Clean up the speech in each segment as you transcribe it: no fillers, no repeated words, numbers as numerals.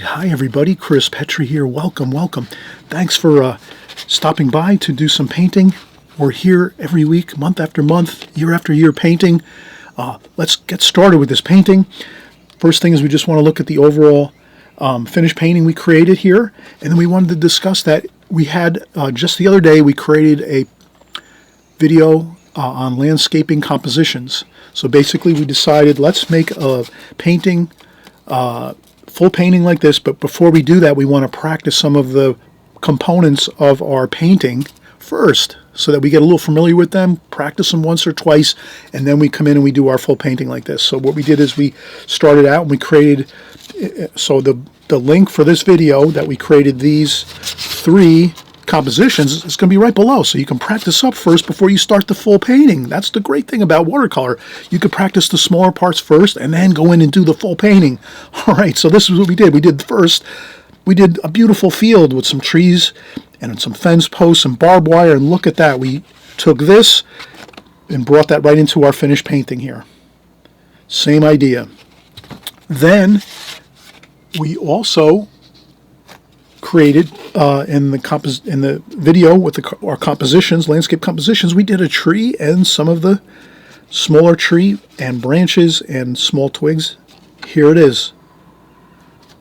right. Hi, everybody. Chris Petri here. Welcome. Thanks for stopping by to do some painting. We're here every week, month after month, year after year painting. Let's get started with this painting. First thing is we just want to look at the overall finished painting we created here. And then we wanted to discuss that. We had, just the other day, we created a video on landscaping compositions. So basically we decided let's make a painting, full painting like this, but before we do that we want to practice some of the components of our painting first so that we get a little familiar with them, practice them once or twice, and then we come in and we do our full painting like this. So what we did is we started out and we created, so the link for this video that we created these 3 compositions is going to be right below, so you can practice up first before you start the full painting. That's the great thing about watercolor. You could practice the smaller parts first and then go in and do the full painting. All right, so this is what we did. We did a beautiful field with some trees and some fence posts and barbed wire, and look at that. We took this and brought that right into our finished painting here. Same idea. Then we also created in the video with our compositions, landscape compositions, we did a tree and some of the smaller tree and branches and small twigs. Here it is.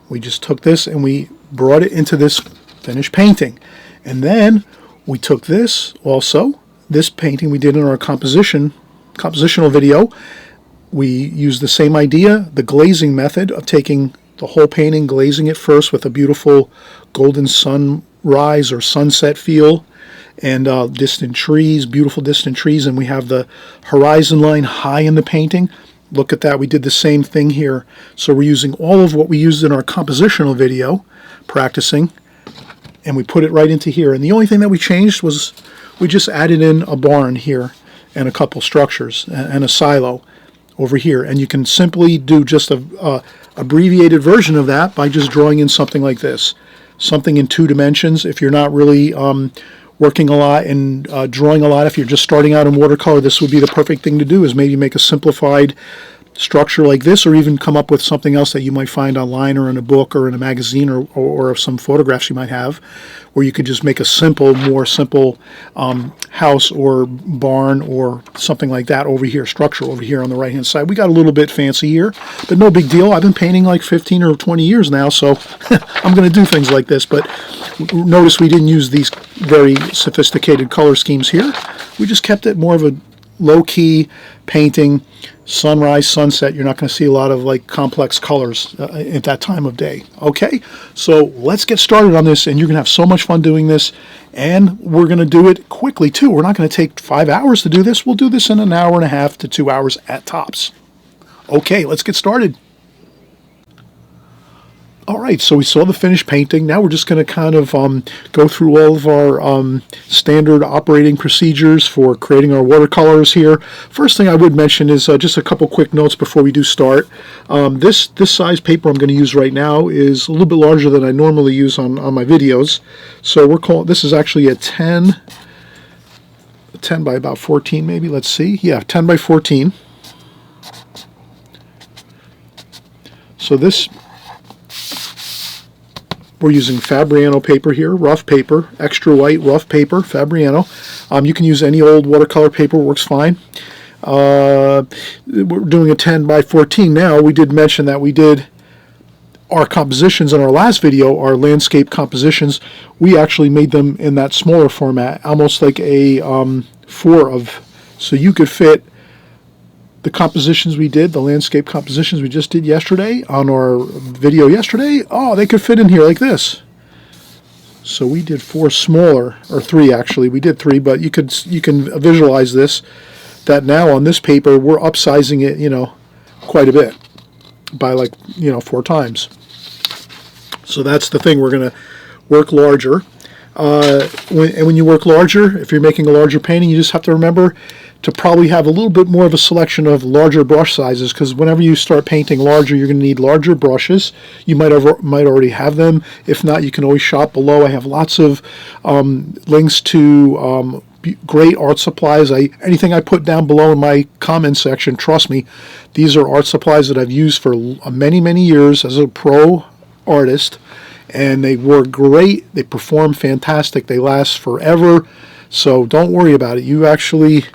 We just took this and we brought it into this finished painting. And then we took this also, this painting we did in our compositional video. We used the same idea, the glazing method of taking the whole painting, glazing it first with a beautiful golden sunrise or sunset feel, and distant trees, beautiful distant trees, and we have the horizon line high in the painting. Look at that. We did the same thing here. So we're using all of what we used in our compositional video, practicing, and we put it right into here. And the only thing that we changed was we just added in a barn here and a couple structures and a silo over here. And you can simply do just a abbreviated version of that by just drawing in something like this, something in 2 dimensions. If you're not really working a lot and drawing a lot, if you're just starting out in watercolor, this would be the perfect thing to do, is maybe make a simplified structure like this, or even come up with something else that you might find online or in a book or in a magazine or some photographs you might have, where you could just make a more simple house or barn or something like that over here, structure over here on the right hand side. We got a little bit fancy here, but no big deal. I've been painting like 15 or 20 years now, so I'm going to do things like this. But notice we didn't use these very sophisticated color schemes here. We just kept it more of a low-key painting, sunrise, sunset. You're not going to see a lot of like complex colors at that time of day. Okay, so let's get started on this, and you're going to have so much fun doing this, and we're going to do it quickly too. We're not going to take 5 hours to do this. We'll do this in 1.5 hours to 2 hours at tops. Okay, let's get started. All right, so we saw the finished painting. Now we're just going to kind of go through all of our standard operating procedures for creating our watercolors here. First thing I would mention is just a couple quick notes before we do start. This size paper I'm going to use right now is a little bit larger than I normally use on my videos. So this is actually a 10 by about 14 maybe. Let's see. Yeah, 10 by 14. So this, we're using Fabriano paper here, rough paper, extra white rough paper, Fabriano. You can use any old watercolor paper, works fine. We're doing a 10 by 14 now. We did mention that we did our compositions in our last video, our landscape compositions. We actually made them in that smaller format, almost like a 4 of, so you could fit the compositions we did, the landscape compositions we just did yesterday on our video yesterday. Oh, they could fit in here like this. So we did 4 smaller, or 3 actually. We did 3, but you can visualize this, that now on this paper we're upsizing it, quite a bit by 4 times. So that's the thing. We're going to work larger. When you work larger, if you're making a larger painting, you just have to remember to probably have a little bit more of a selection of larger brush sizes, because whenever you start painting larger, you're going to need larger brushes. You might already have them. If not, you can always shop below. I have lots of links to great art supplies. Anything I put down below in my comment section, trust me, these are art supplies that I've used for many, many years as a pro artist, and they work great. They perform fantastic. They last forever. So don't worry about it. You actually,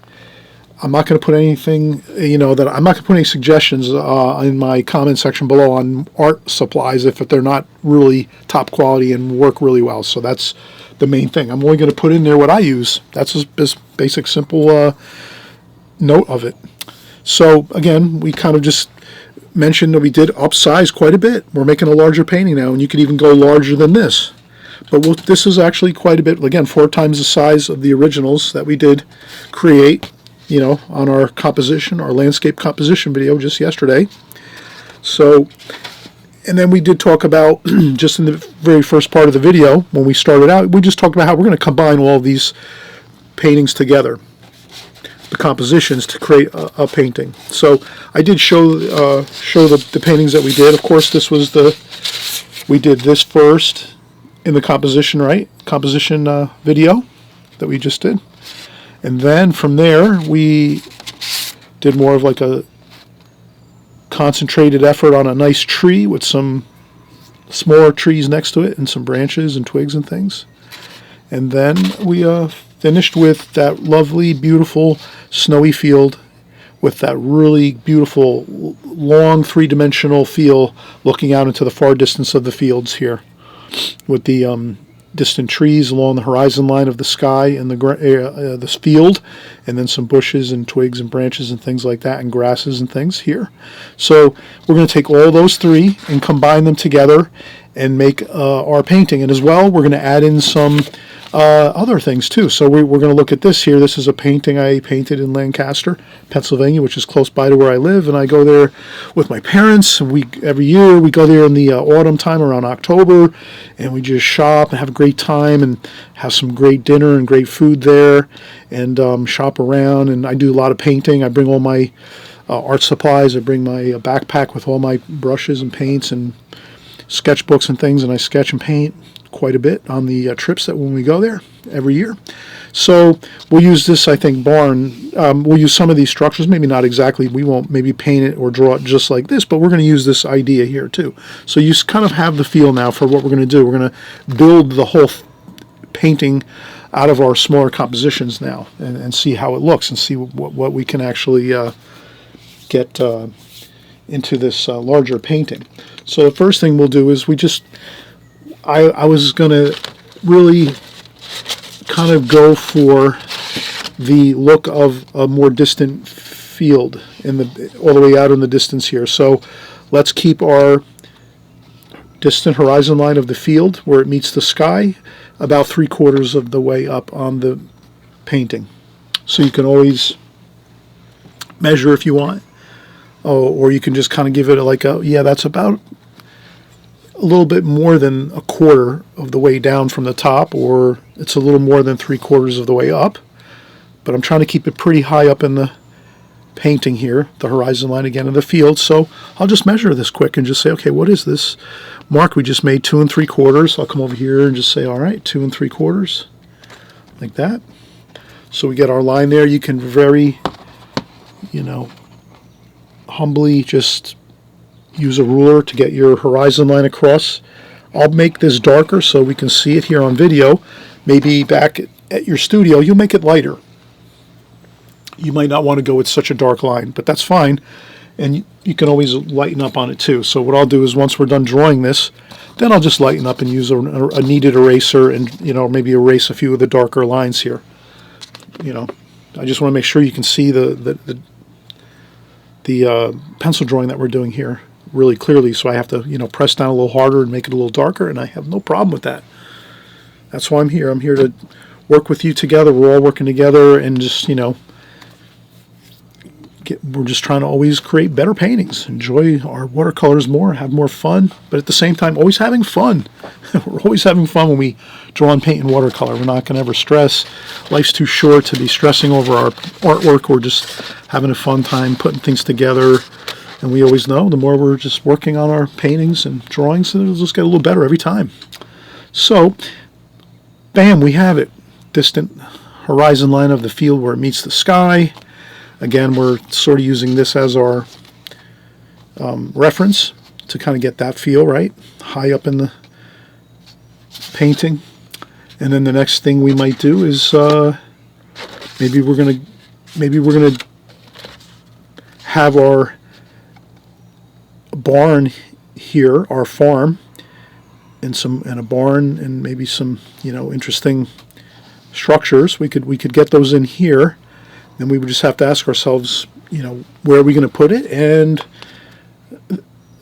I'm not going to put anything, that I'm not going to put any suggestions in my comment section below on art supplies if they're not really top quality and work really well. So that's the main thing. I'm only going to put in there what I use. That's just basic, simple note of it. So again, we kind of just mentioned that we did upsize quite a bit. We're making a larger painting now, and you could even go larger than this. But this is actually quite a bit, again, 4 times the size of the originals that we did create, on our composition, our landscape composition video just yesterday. So, and then we did talk about, just in the very first part of the video, when we started out, we just talked about how we're going to combine all of these paintings together, the compositions, to create a painting. So I did show the paintings that we did. Of course, this was we did this first in the composition, video that we just did. And then from there, we did more of like a concentrated effort on a nice tree with some smaller trees next to it and some branches and twigs and things. And then we finished with that lovely, beautiful, snowy field with that really beautiful, long, three-dimensional feel looking out into the far distance of the fields here, with the distant trees along the horizon line of the sky and this field, and then some bushes and twigs and branches and things like that, and grasses and things here. So we're going to take all those 3 and combine them together and make our painting. And as well, we're going to add in some other things too. So we're going to look at this here. This is a painting I painted in Lancaster, Pennsylvania, which is close by to where I live, and I go there with my parents. And every year we go there in the autumn time, around October, and we just shop and have a great time and have some great dinner and great food there, and shop around. And I do a lot of painting. I bring all my art supplies. I bring my backpack with all my brushes and paints and sketchbooks and things, and I sketch and paint quite a bit on the trips that when we go there every year. So we'll use this, I think, barn. We'll use some of these structures, maybe not exactly. We won't maybe paint it or draw it just like this, but we're going to use this idea here too. So you kind of have the feel now for what we're going to do. We're going to build the whole painting out of our smaller compositions now, and see how it looks, and see what we can actually get into this larger painting. So the first thing we'll do is I was going to really kind of go for the look of a more distant field all the way out in the distance here. So let's keep our distant horizon line of the field where it meets the sky about 3/4 of the way up on the painting. So you can always measure if you want, or you can just kind of give it that's about a little bit more than 1/4 of the way down from the top, or it's a little more than 3/4 of the way up. But I'm trying to keep it pretty high up in the painting here, the horizon line again of the field. So I'll just measure this quick and just say, okay, what is this mark we just made? 2 3/4. I'll come over here and just say, all right, 2 3/4, like that. So we get our line there. You can very, humbly just use a ruler to get your horizon line across. I'll make this darker so we can see it here on video. Maybe back at your studio, you'll make it lighter. You might not want to go with such a dark line, but that's fine. And you can always lighten up on it too. So what I'll do is, once we're done drawing this, then I'll just lighten up and use a kneaded eraser and, maybe erase a few of the darker lines here. I just want to make sure you can see the pencil drawing that we're doing here really clearly. So I have to, press down a little harder and make it a little darker, and I have no problem with that. That's why I'm here. I'm here to work with you together. We're all working together, and just, we're just trying to always create better paintings, enjoy our watercolors more, have more fun, but at the same time, always having fun. We're always having fun when we draw and paint in watercolor. We're not going to ever stress. Life's too short to be stressing over our artwork. We're just having a fun time putting things together. And we always know the more we're just working on our paintings and drawings, it'll just get a little better every time. So, bam, we have it. Distant horizon line of the field where it meets the sky. Again, we're sort of using this as our reference to kind of get that feel, right? High up in the painting. And then the next thing we might do is maybe we're gonna have our barn here, our farm, and a barn and maybe some, you know, interesting structures. We could get those in here. Then we would just have to ask ourselves, you know, where are we going to put it, and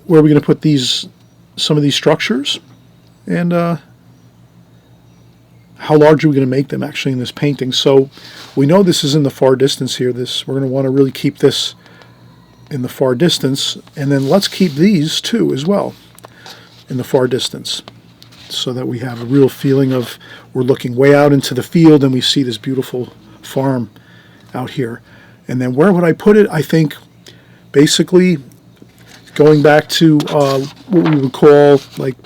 where are we going to put some of these structures, and how large are we going to make them actually in this painting. So we know this is in the far distance here. We're going to want to really keep this in the far distance, and then let's keep these too as well in the far distance, so that we have a real feeling of we're looking way out into the field and we see this beautiful farm out here. And then where would I put it? I think basically going back to what we would call like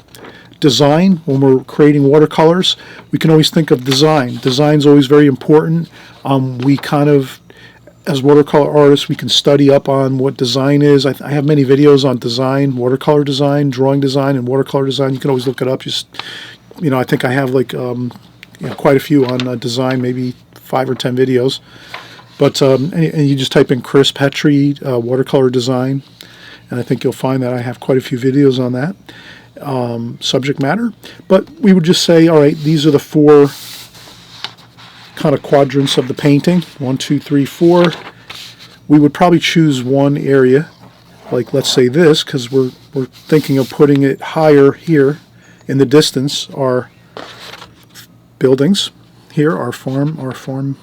design. When we're creating watercolors, we can always think of design. Design's always very important. We kind of, as watercolor artists, we can study up on what design is. I have many videos on design, watercolor design, drawing design, and watercolor design. You can always look it up. Just, you know, I think I have like you know, quite a few on design, maybe 5 or 10 videos. But and you just type in Chris Petri watercolor design, and I think you'll find that I have quite a few videos on that subject matter. But we would just say, all right, these are the 4 kind of quadrants of the painting. 1, 2, 3, 4. We would probably choose one area, like let's say this, because we're thinking of putting it higher here in the distance. Our buildings here, our farm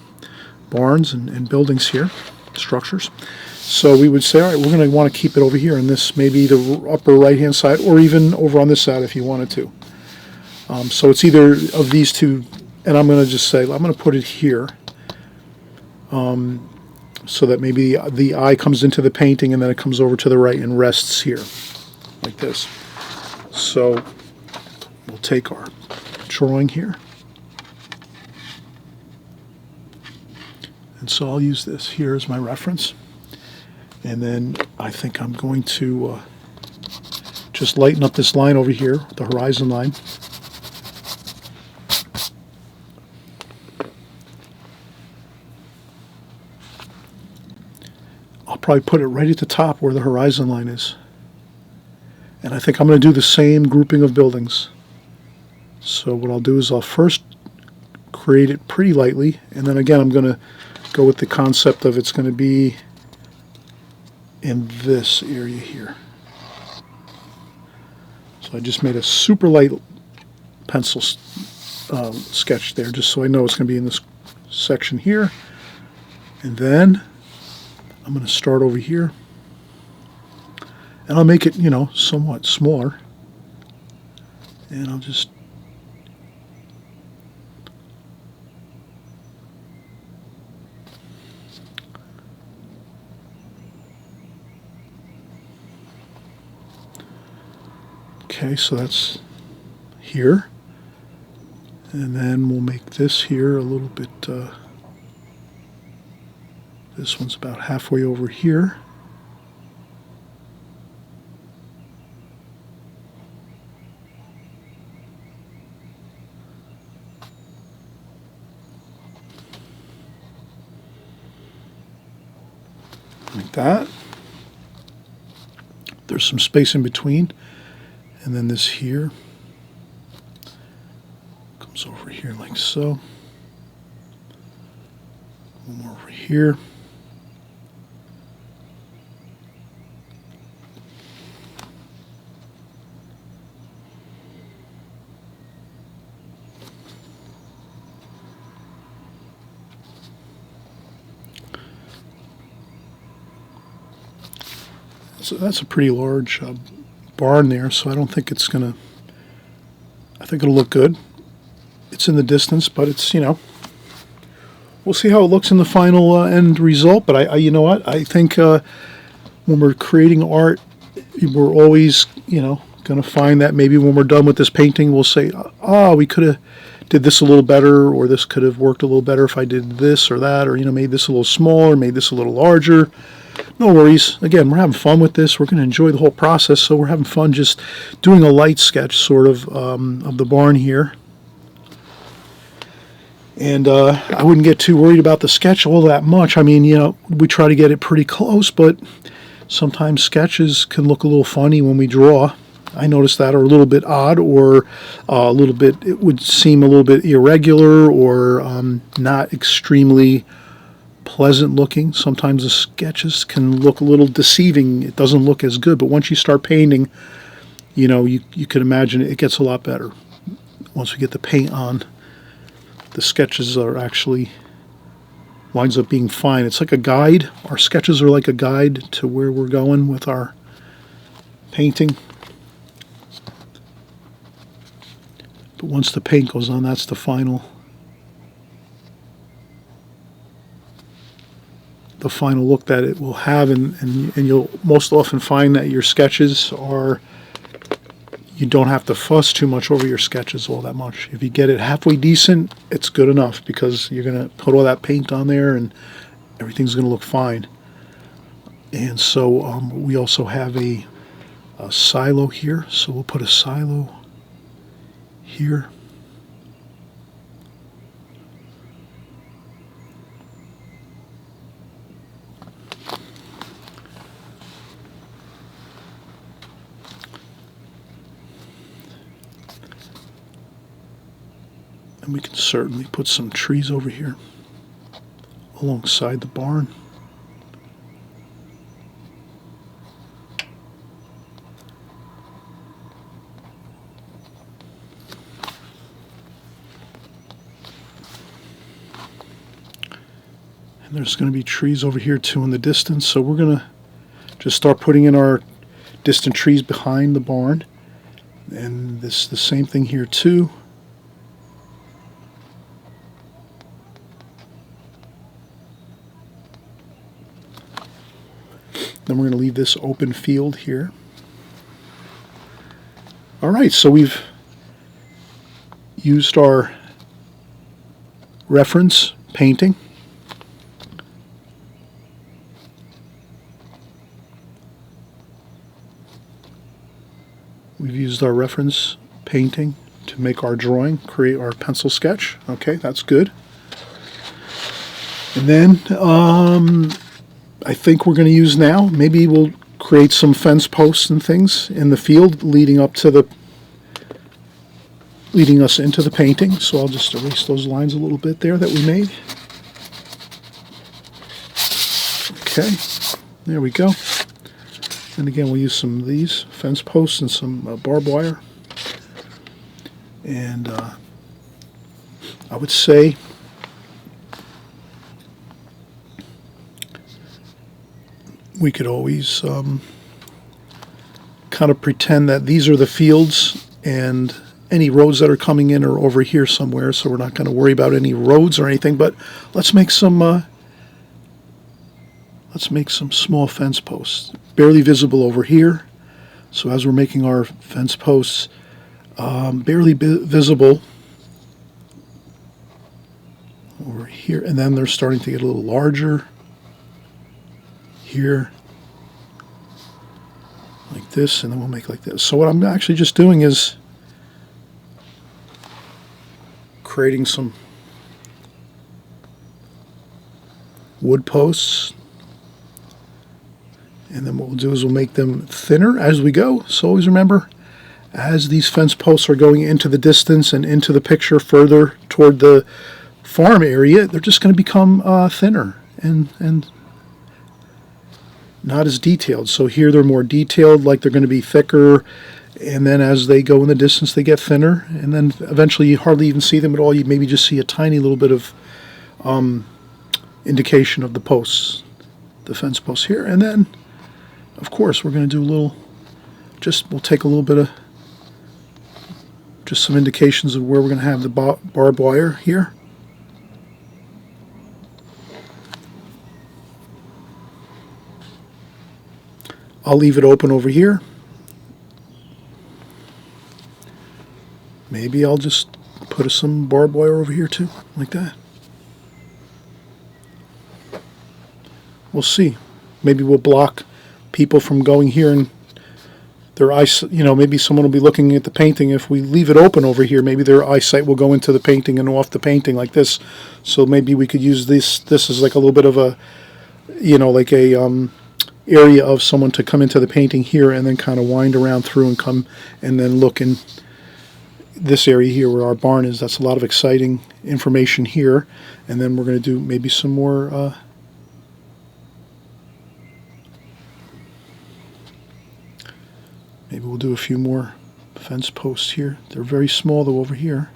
barns and buildings here, structures. So we would say, all right, we're going to want to keep it over here in this, maybe the upper right-hand side, or even over on this side if you wanted to. So it's either of these two, and I'm going to just say, I'm going to put it here, so that maybe the eye comes into the painting and then it comes over to the right and rests here, like this. So we'll take our drawing here. And so I'll use this here as my reference. And then I think I'm going to just lighten up this line over here, the horizon line. I'll probably put it right at the top where the horizon line is. And I think I'm going to do the same grouping of buildings. So what I'll do is I'll first create it pretty lightly, and then again I'm going to go with the concept of it's going to be in this area here. So I just made a super light pencil sketch there, just so I know it's going to be in this section here. And then I'm going to start over here, and I'll make it, you know, somewhat smaller, and I'll just okay, so that's here, and then we'll make this here a little bit, this one's about halfway over here. Like that. There's some space in between. And then this here comes over here like so. One more over here. So that's a pretty large barn there, so I don't think it's gonna, I think it'll look good. It's in the distance, but it's, you know, we'll see how it looks in the final end result. But I you know what, I think when we're creating art, we're always, you know, gonna find that maybe when we're done with this painting, we'll say, oh, we could have did this a little better, or this could have worked a little better if I did this or that, or, you know, made this a little smaller, made this a little larger. no worries. Again, we're having fun with this. We're going to enjoy the whole process, so we're having fun just doing a light sketch sort of the barn here. And I wouldn't get too worried about the sketch all that much. I mean, we try to get it pretty close, but sometimes sketches can look a little funny when we draw. I noticed that, or a little bit odd, or a little bit, it would seem a little bit irregular, or not extremely pleasant looking. Sometimes the sketches can look a little deceiving. It doesn't look as good, but once you start painting, you can imagine it gets a lot better. Once we get the paint on, the sketches are actually winds up being fine. It's like a guide. Our sketches are like a guide to where we're going with our painting. But once the paint goes on, that's the final look that it will have, and you'll most often find that your sketches are, you don't have to fuss too much over your sketches all that much. If you get it halfway decent, it's good enough, because you're going to put all that paint on there and everything's going to look fine. And so we also have a silo here, so we'll put a silo here. And we can certainly put some trees over here alongside the barn. And there's going to be trees over here too in the distance, so we're going to just start putting in our distant trees behind the barn. And the same thing here too. Then we're going to leave this open field here. All right, so we've used our reference painting. We've used our reference painting to make our drawing, create our pencil sketch. Okay, that's good. And then I think we're going to use now, maybe we'll create some fence posts and things in the field leading us into the painting. So I'll just erase those lines a little bit there that we made. Okay, there we go. And again, we'll use some of these fence posts and some barbed wire. And I would say we could always kind of pretend that these are the fields and any roads that are coming in are over here somewhere, so we're not going to worry about any roads or anything, but let's make some small fence posts, barely visible over here. So as we're making our fence posts, barely visible over here, and then they're starting to get a little larger here, like this, and then we'll make like this. So what I'm actually just doing is creating some wood posts, and then what we'll do is we'll make them thinner as we go. So always remember, as these fence posts are going into the distance and into the picture further toward the farm area, they're just going to become thinner and not as detailed. So here they're more detailed, like they're going to be thicker, and then as they go in the distance they get thinner, and then eventually you hardly even see them at all. You maybe just see a tiny little bit of indication of the posts, the fence posts here. And then of course we're going to do a little, we'll take a little bit of just some indications of where we're going to have the barbed wire here. I'll leave it open over here. Maybe I'll just put some barbed wire over here too, like that. We'll see. maybe we'll block people from going here and their eyesight, maybe someone will be looking at the painting. If we leave it open over here, maybe their eyesight will go into the painting and off the painting like this. So maybe we could use this as like a little bit of a, like a area of someone to come into the painting here and then kind of wind around through and come and then look in this area here where our barn is. That's a lot of exciting information here. And then we're going to do maybe some more maybe we'll do a few more fence posts here. They're very small though over here.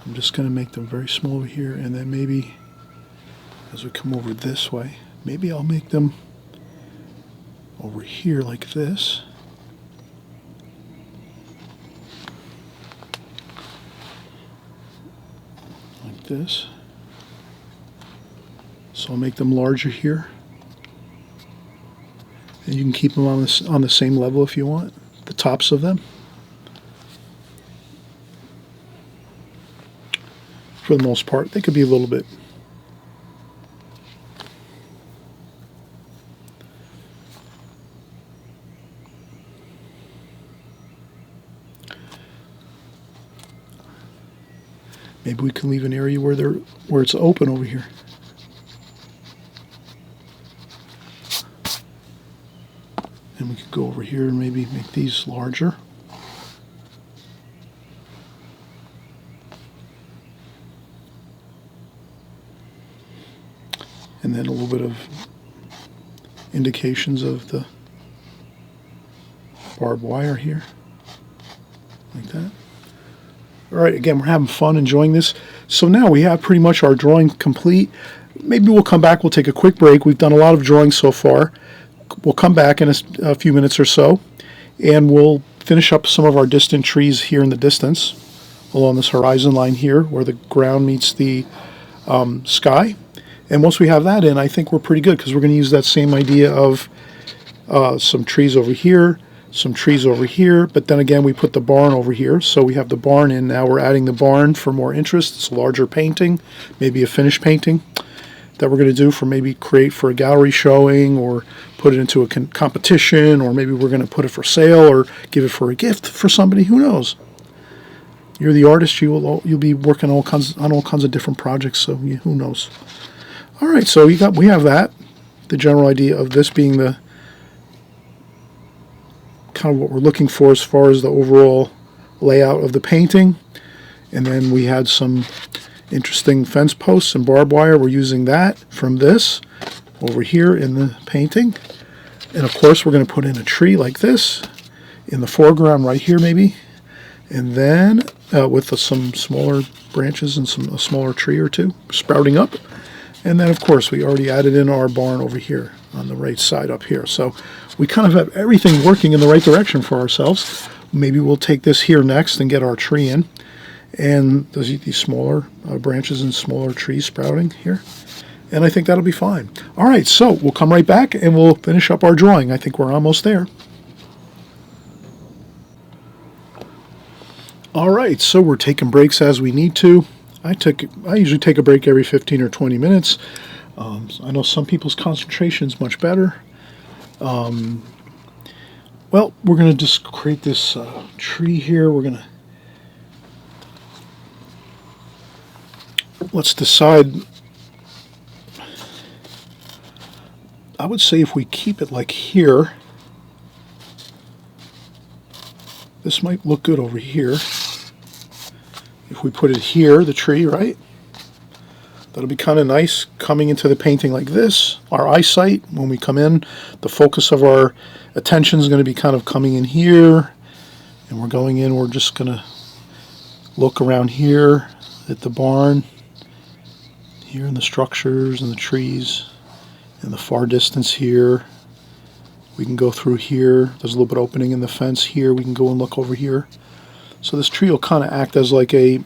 I'm just going to make them very small over here, and then maybe as we come over this way, maybe I'll make them over here like this. Like this. So I'll make them larger here. And you can keep them on the same level if you want, the tops of them. For the most part, they could be a little bit. Maybe we can leave an area where it's open over here. And we could go over here and maybe make these larger. And then a little bit of indications of the barbed wire here, like that. All right, again, we're having fun enjoying this. So now we have pretty much our drawing complete. Maybe we'll come back, we'll take a quick break. We've done a lot of drawing so far. We'll come back in a few minutes or so, and we'll finish up some of our distant trees here in the distance along this horizon line here where the ground meets the sky. And once we have that in, I think we're pretty good, because we're going to use that same idea of some trees over here, some trees over here, but then again we put the barn over here. So we have the barn in now. We're adding the barn for more interest. It's a larger painting, maybe a finished painting that we're going to do for maybe create for a gallery showing, or put it into a competition, or maybe we're going to put it for sale or give it for a gift for somebody. Who knows? You're the artist. You'll be working on all kinds of different projects. So who knows? All right. So we have that. The general idea of this being the kind of what we're looking for as far as the overall layout of the painting. And then we had some interesting fence posts and barbed wire. We're using that from this over here in the painting. And of course we're going to put in a tree like this in the foreground right here maybe. And then with some smaller branches and a smaller tree or two sprouting up. And then of course we already added in our barn over here on the right side up here. So we kind of have everything working in the right direction for ourselves. Maybe we'll take this here next and get our tree in. And these smaller branches and smaller trees sprouting here. And I think that'll be fine. All right, so we'll come right back and we'll finish up our drawing. I think we're almost there. All right, so we're taking breaks as we need to. I usually take a break every 15 or 20 minutes. I know some people's concentration is much better. Well, we're going to just create this tree here. We're going to let's decide. I would say if we keep it like here, this might look good over here. If we put it here, the tree, right? That'll be kind of nice coming into the painting like this. Our eyesight, when we come in, the focus of our attention is going to be kind of coming in here. And we're going in, we're just going to look around here at the barn. Here in the structures and the trees. In the far distance here. We can go through here. There's a little bit of opening in the fence here. We can go and look over here. So this tree will kind of act as like a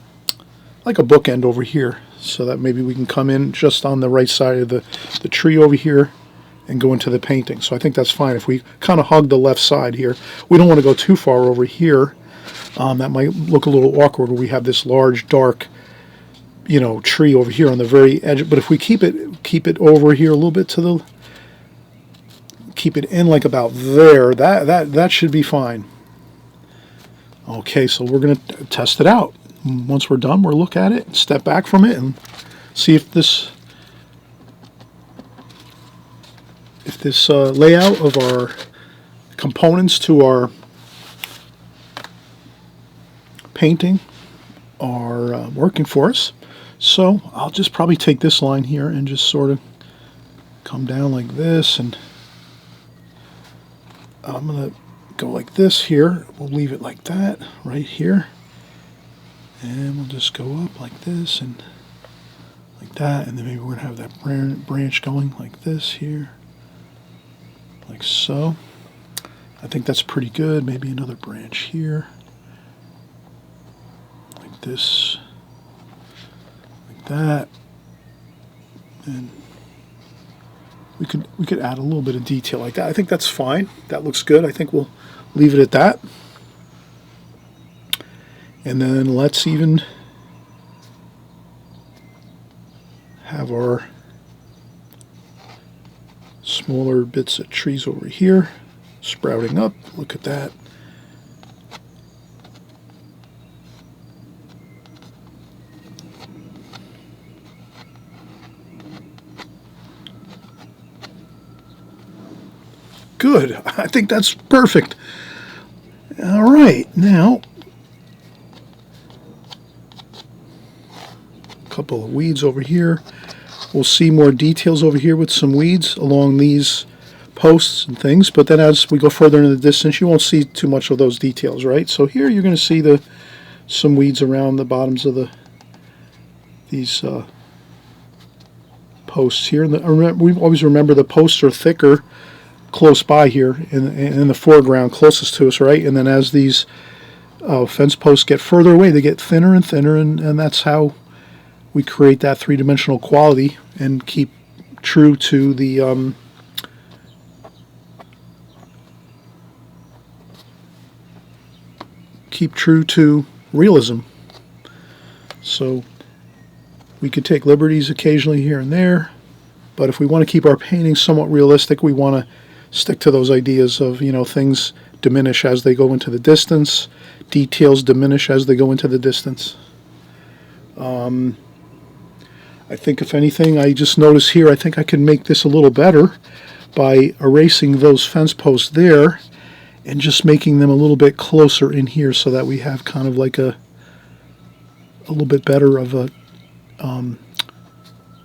bookend over here. So that maybe we can come in just on the right side of the tree over here and go into the painting. So I think that's fine if we kind of hug the left side here. We don't want to go too far over here. That might look a little awkward where we have this large, dark, tree over here on the very edge. But if we keep it over here a little bit to keep it in like about there. That should be fine. Okay, so we're going to test it out. Once we're done, we'll look at it, step back from it, and see if this layout of our components to our painting are working for us. So I'll just probably take this line here and just sort of come down like this, and I'm going to go like this here. We'll leave it like that right here, and we'll just go up like this and like that, and then maybe we're going to have that branch going like this here, like so. I think that's pretty good. Maybe another branch here like this, like that, and we could add a little bit of detail like that. I think that's fine. That looks good. I think we'll leave it at that. And then let's even have our smaller bits of trees over here sprouting up. Look at that. Good. I think that's perfect. All right, now a couple of weeds over here. We'll see more details over here with some weeds along these posts and things, but then as we go further into the distance, you won't see too much of those details, right? So here you're going to see some weeds around the bottoms of these posts here. And we always remember the posts are thicker close by here in the foreground closest to us, right? And then as these fence posts get further away, they get thinner and thinner, and that's how we create that three-dimensional quality and keep true to the realism. So we could take liberties occasionally here and there, but if we want to keep our paintings somewhat realistic, we want to stick to those ideas of, things diminish as they go into the distance, details diminish as they go into the distance. I think if anything, I just noticed here, I think I can make this a little better by erasing those fence posts there and just making them a little bit closer in here so that we have kind of like a little bit better of a,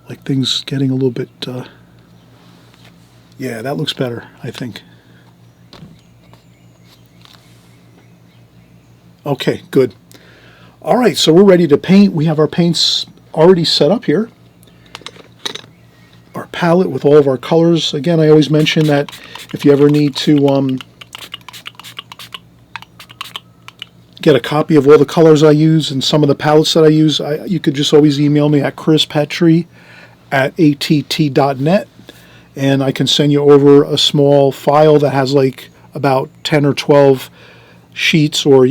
like things getting a little bit, yeah, that looks better, I think. Okay, good. All right, so we're ready to paint. We have our paints already set up here. Our palette with all of our colors. Again, I always mention that if you ever need to get a copy of all the colors I use and some of the palettes that I use, you could just always email me at chrispetri@att.net. And I can send you over a small file that has like about 10 or 12 sheets or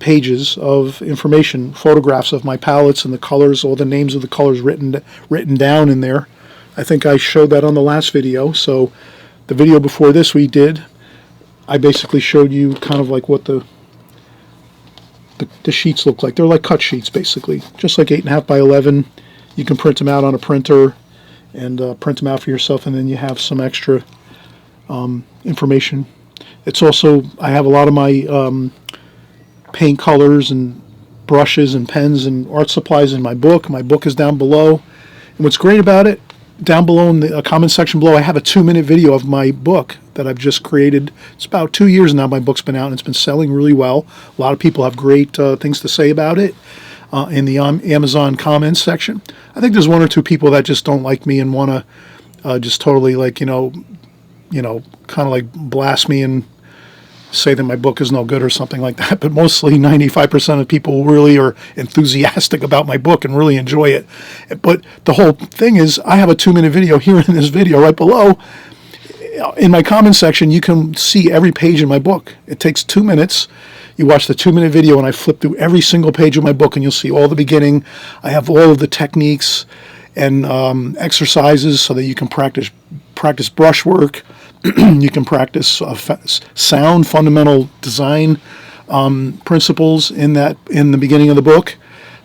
pages of information, photographs of my palettes and the colors, all the names of the colors written down in there. I think I showed that on the last video. So the video before this we did, I basically showed you kind of like what the sheets look like. They're like cut sheets basically, just like 8.5 by 11. You can print them out on a printer and print them out for yourself, and then you have some extra information. It's also, I have a lot of my paint colors and brushes and pens and art supplies in my book. My book is down below. And what's great about it, down below in the comment section below, I have a 2-minute video of my book that I've just created. It's about 2 years now my book's been out, and it's been selling really well. A lot of people have great things to say about it. In the Amazon comments section. I think there's 1 or 2 people that just don't like me and want to just totally like, kind of like blast me and say that my book is no good or something like that. But mostly 95% of people really are enthusiastic about my book and really enjoy it. But the whole thing is, I have a 2-minute video here in this video right below. In my comment section, you can see every page in my book. It takes 2 minutes. You watch the 2-minute video, and I flip through every single page of my book, and you'll see all the beginning. I have all of the techniques and exercises so that you can practice brushwork, You can practice sound fundamental design principles in the beginning of the book,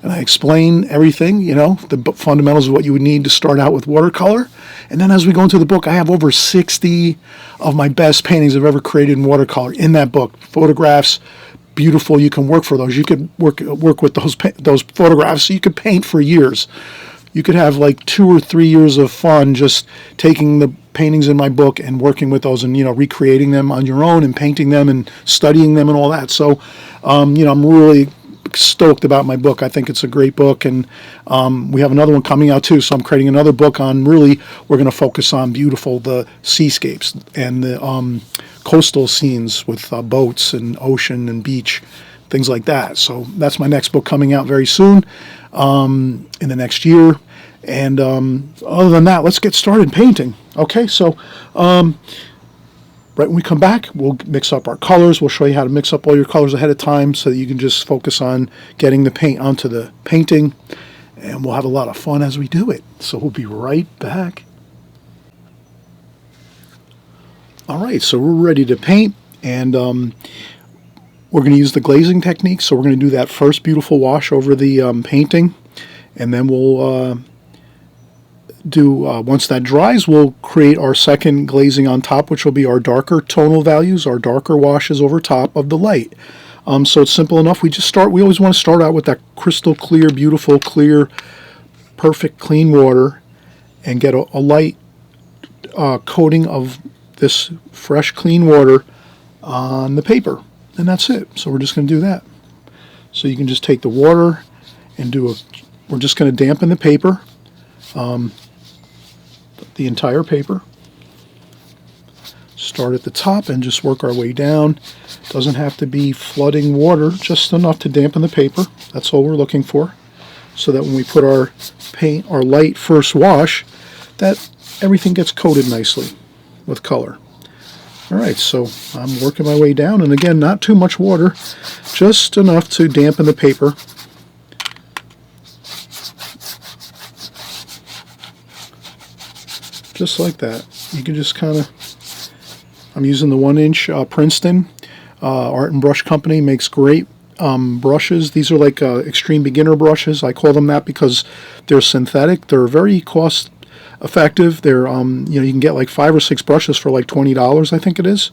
and I explain everything. The fundamentals of what you would need to start out with watercolor. And then as we go into the book, I have over 60 of my best paintings I've ever created in watercolor in that book. Photographs, beautiful. You can work for those. You could work with those photographs. So you could paint for years. You could have like 2 or 3 years of fun just taking the paintings in my book and working with those and recreating them on your own and painting them and studying them and all that. So I'm really stoked about my book. I think it's a great book, and we have another one coming out too. So I'm creating another book on we're going to focus on the seascapes and the coastal scenes with boats and ocean and beach, things like that. So that's my next book coming out very soon, in the next year. And other than that, let's get started painting. Okay, so right when we come back, we'll mix up our colors. We'll show you how to mix up all your colors ahead of time so that you can just focus on getting the paint onto the painting. And we'll have a lot of fun as we do it. So we'll be right back. All right, so we're ready to paint. And we're going to use the glazing technique. So we're going to do that first beautiful wash over the painting. And then we'll once that dries, we'll create our second glazing on top, which will be our darker tonal values, our darker washes over top of the light. So it's simple enough. We always want to start out with that crystal clear, beautiful, clear, perfect, clean water and get a light coating of this fresh, clean water on the paper. And that's it. So we're just going to do that. So you can just take the water and we're just going to dampen the paper. The entire paper. Start at the top and just work our way down. Doesn't have to be flooding water, just enough to dampen the paper. That's all we're looking for. So that when we put our light first wash, that everything gets coated nicely with color. Alright, so I'm working my way down, and again, not too much water, just enough to dampen the paper. Just like that. You can just kind of, I'm using the 1-inch Princeton Art and Brush Company, makes great brushes. These are like extreme beginner brushes. I call them that because they're synthetic. They're very cost effective. They're you can get like 5 or 6 brushes for like $20, I think it is.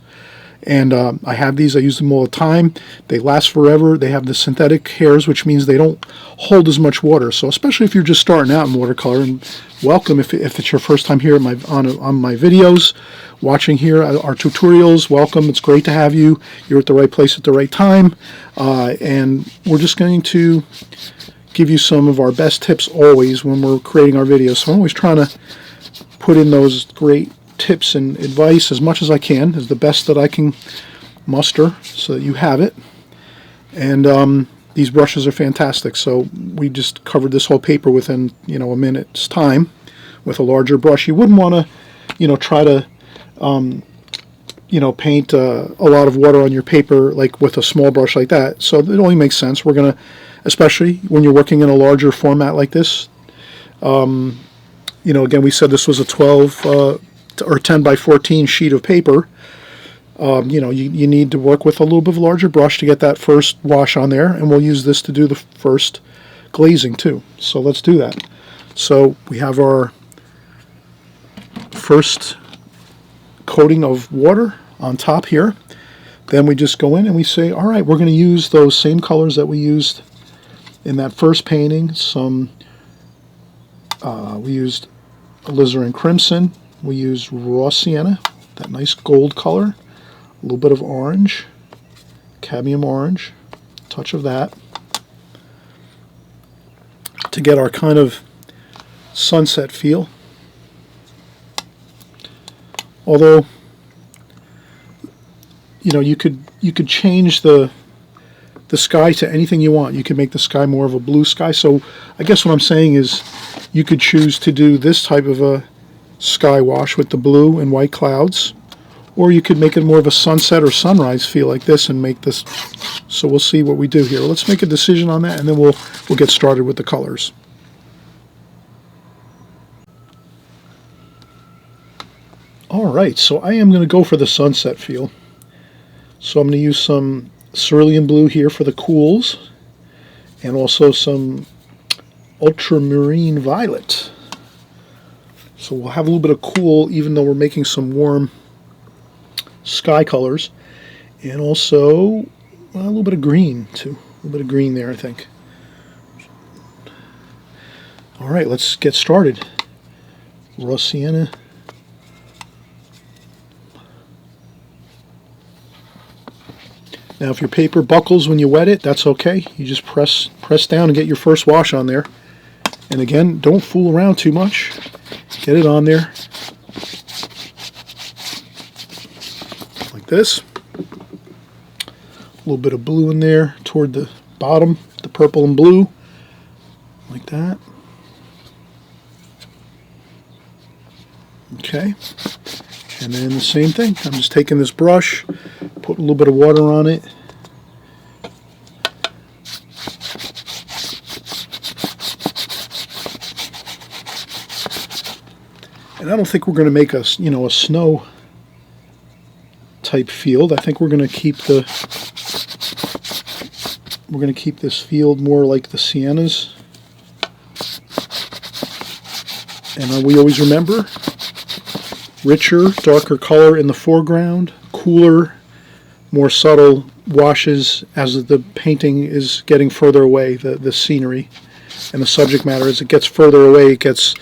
And I have these. I use them all the time. They last forever. They have the synthetic hairs, which means they don't hold as much water. So especially if you're just starting out in watercolor, and welcome if it's your first time here on my videos, watching here our tutorials. Welcome. It's great to have you. You're at the right place at the right time. And we're just going to give you some of our best tips always when we're creating our videos. So I'm always trying to put in those great tips and advice as much as I can, is the best that I can muster, so that you have it. And these brushes are fantastic. So we just covered this whole paper within a minute's time with a larger brush. You wouldn't want to try to paint a lot of water on your paper like with a small brush like that. So it only makes sense. We're gonna, especially when you're working in a larger format like this, again, we said this was a 12 or 10 by 14 sheet of paper. You need to work with a little bit of a larger brush to get that first wash on there, and we'll use this to do the first glazing too. So let's do that. So we have our first coating of water on top here. Then we just go in and we say, all right, we're going to use those same colors that we used in that first painting. We used alizarin crimson. We used raw sienna, that nice gold color, a little bit of orange, cadmium orange, a touch of that, to get our kind of sunset feel. Although, you could change the sky to anything you want. You could make the sky more of a blue sky. So I guess what I'm saying is you could choose to do this type of a sky wash with the blue and white clouds, or you could make it more of a sunset or sunrise feel like this and make this. So we'll see what we do here. Let's make a decision on that, and then we'll get started with the colors. Alright, so I am going to go for the sunset feel. So I'm going to use some cerulean blue here for the cools, and also some ultramarine violet. So we'll have a little bit of cool even though we're making some warm sky colors. And also a little bit of green too. A little bit of green there, I think. Alright, let's get started. Raw sienna. Now if your paper buckles when you wet it, that's okay. You just press down and get your first wash on there. And again, don't fool around too much. Get it on there. Like this. A little bit of blue in there toward the bottom, the purple and blue. Like that. Okay. And then the same thing. I'm just taking this brush, put a little bit of water on it. And I don't think we're going to make a snow type field. I think we're going to keep this field more like the siennas. And we always remember richer, darker color in the foreground, cooler, more subtle washes as the painting is getting further away, the scenery and the subject matter. As it gets further away, it gets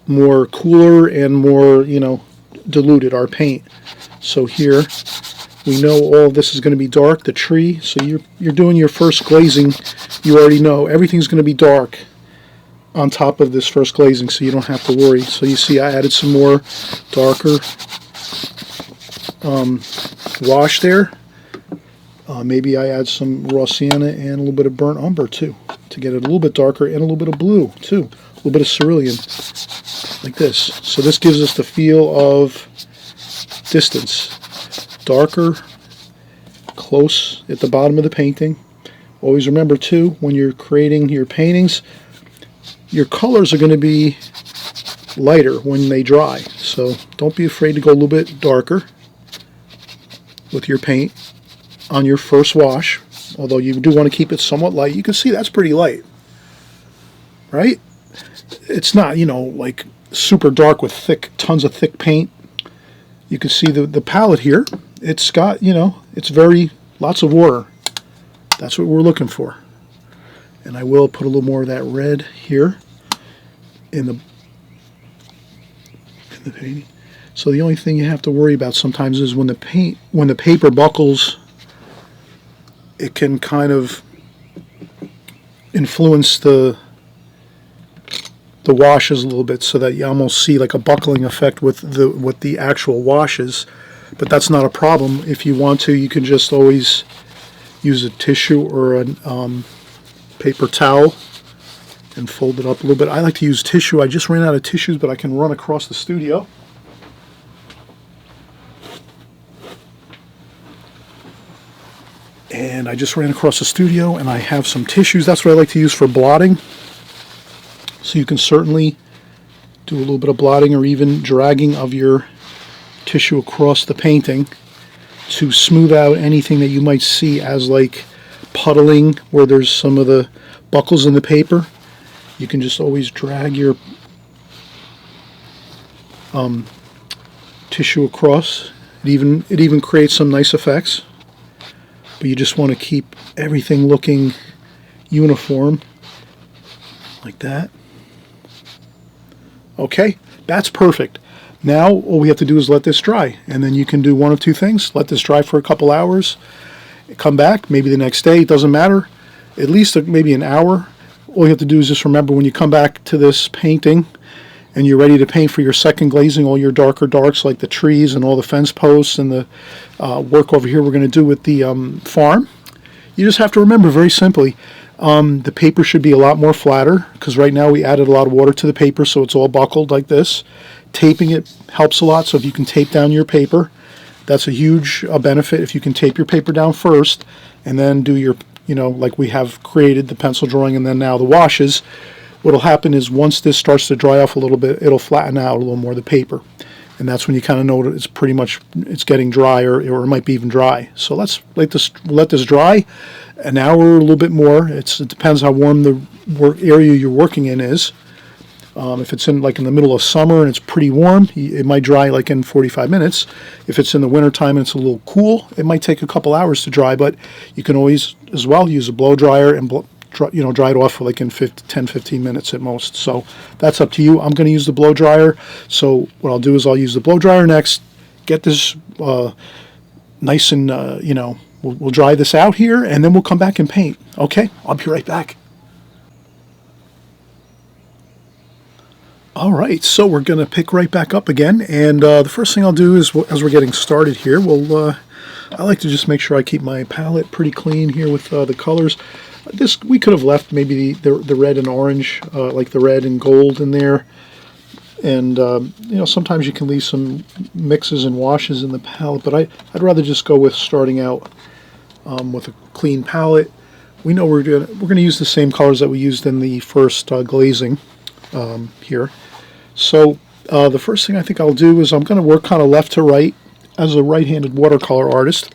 more cooler and more, diluted, our paint. So here, we know all of this is going to be dark, the tree, so you're doing your first glazing, you already know everything's going to be dark on top of this first glazing, so you don't have to worry. So you see I added some more darker wash there. Maybe I add some raw sienna and a little bit of burnt umber too, to get it a little bit darker, and a little bit of blue too, a little bit of cerulean, like this. So this gives us the feel of distance, darker, close at the bottom of the painting. Always remember too, when you're creating your paintings, your colors are going to be lighter when they dry, so don't be afraid to go a little bit darker with your paint on your first wash, although you do want to keep it somewhat light. You can see that's pretty light, right? It's not, like super dark with tons of thick paint. You can see the palette here. It's got, it's lots of water. That's what we're looking for. And I will put a little more of that red here in the painting. So the only thing you have to worry about sometimes is when the paper buckles, it can kind of influence the washes a little bit, so that you almost see like a buckling effect with the actual washes. But that's not a problem. If you want to, you can just always use a tissue or a paper towel and fold it up a little bit. I like to use tissue. I just ran out of tissues, but I can run across the studio. And I just ran across the studio, and I have some tissues. That's what I like to use for blotting. So you can certainly do a little bit of blotting or even dragging of your tissue across the painting to smooth out anything that you might see as like puddling where there's some of the buckles in the paper. You can just always drag your tissue across. It even creates some nice effects. But you just want to keep everything looking uniform, like that. Okay, that's perfect. Now all we have to do is let this dry, and then you can do one of two things. Let this dry for a couple hours, come back, maybe the next day, it doesn't matter, at least maybe an hour. All you have to do is just remember, when you come back to this painting and you're ready to paint for your second glazing, all your darker darks like the trees and all the fence posts and the work over here we're going to do with the farm, you just have to remember very simply, the paper should be a lot more flatter, because right now we added a lot of water to the paper, so it's all buckled like this. Taping it helps a lot, so if you can tape down your paper, that's a huge benefit. If you can tape your paper down first and then do your, like we have created the pencil drawing and then now the washes, what'll happen is once this starts to dry off a little bit, it'll flatten out a little more, the paper. and that's when you kind of know that it's getting dry, or it might be even dry. So let's let this dry an hour or a little bit more. It depends how warm the area you're working in is. If it's in the middle of summer and it's pretty warm, it might dry like in 45 minutes. If it's in the wintertime and it's a little cool, it might take a couple hours to dry, but you can always as well use a blow dryer and dry it off for like in 10-15 minutes at most. So that's up to you. I'm going to use the blow dryer. So what I'll do is I'll use the blow dryer next, get this nice and we'll dry this out here, and then we'll come back and paint. Okay, I'll be right back. All right, so we're going to pick right back up again, and the first thing I'll do is, as we're getting started here, I like to just make sure I keep my palette pretty clean here with the colors. We could have left maybe the red and orange, like the red and gold in there, and sometimes you can leave some mixes and washes in the palette, but I'd rather just go with starting out with a clean palette. We know we're gonna use the same colors that we used in the first glazing here. So the first thing I think I'll do is I'm going to work kind of left to right. As a right-handed watercolor artist,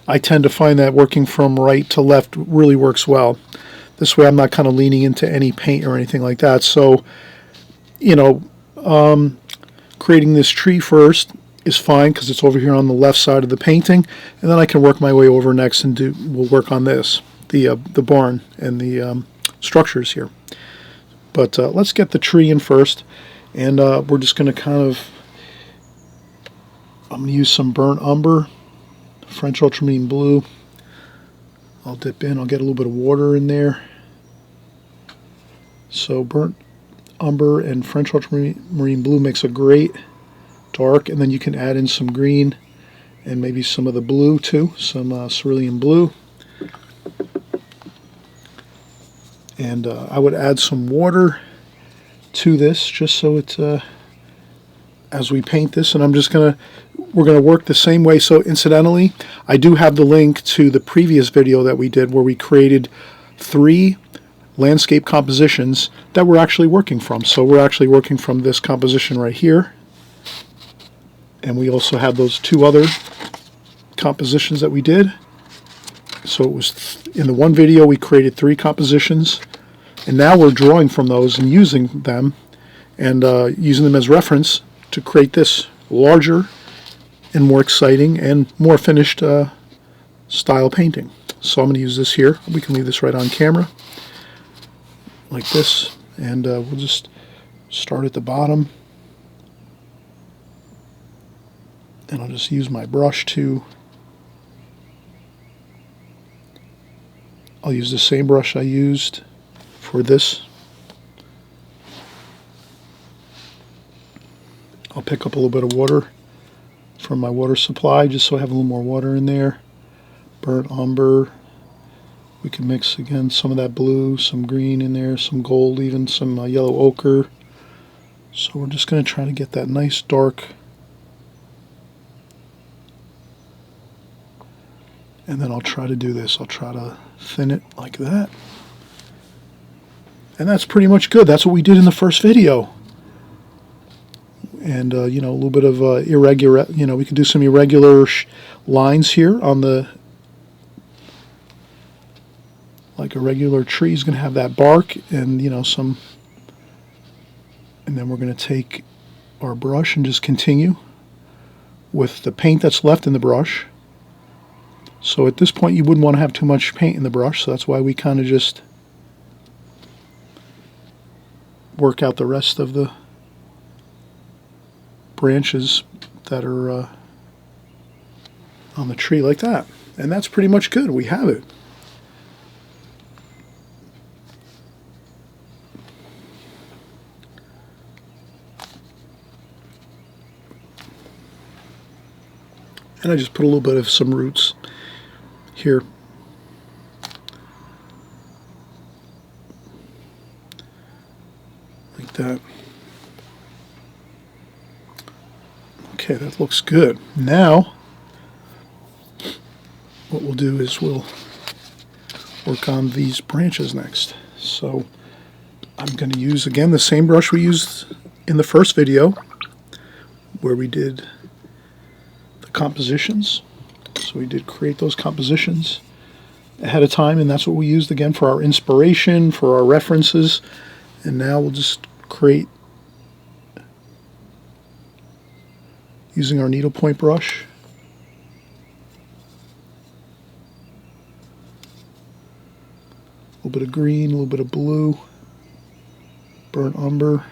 I tend to find that working from right to left really works well. This way I'm not kind of leaning into any paint or anything like that. So, creating this tree first is fine because it's over here on the left side of the painting, and then I can work my way over next and we'll work on this, the barn and the structures here. But let's get the tree in first, and we're just going to I'm going to use some burnt umber, French ultramarine blue. I'll dip in, I'll get a little bit of water in there. So burnt umber and French ultramarine blue makes a great dark, and then you can add in some green and maybe some of the blue too, some cerulean blue. And I would add some water to this just so it's as we paint this, and we're gonna work the same way. So incidentally, I do have the link to the previous video that we did where we created 3 landscape compositions that we're actually working from. So we're actually working from this composition right here, and we also have those 2 other compositions that we did. So it was in the one video we created 3 compositions, and now we're drawing from those and using them as reference to create this larger and more exciting and more finished style painting. So I'm going to use this here. We can leave this right on camera like this, and we'll just start at the bottom, and I'll just use my brush I'll use the same brush I used for this. I'll pick up a little bit of water from my water supply just so I have a little more water in there. Burnt umber. We can mix again some of that blue, some green in there, some gold, even some yellow ochre. So we're just going to try to get that nice dark. And then I'll try to do this. I'll try to thin it like that. And that's pretty much good. That's what we did in the first video. And, a little bit of irregular, we can do some irregular lines here on like a regular tree is going to have that bark and, and then we're going to take our brush and just continue with the paint that's left in the brush. So at this point you wouldn't want to have too much paint in the brush, so that's why we kind of just work out the rest of the branches that are on the tree like that. And that's pretty much good. We have it. And I just put a little bit of some roots here. Like that. Okay, that looks good. Now, what we'll do is we'll work on these branches next. So I'm going to use, again, the same brush we used in the first video where we did the compositions. So we did create those compositions ahead of time, and that's what we used again for our inspiration, for our references. And now we'll just create using our needlepoint brush. A little bit of green, a little bit of blue, burnt umber, a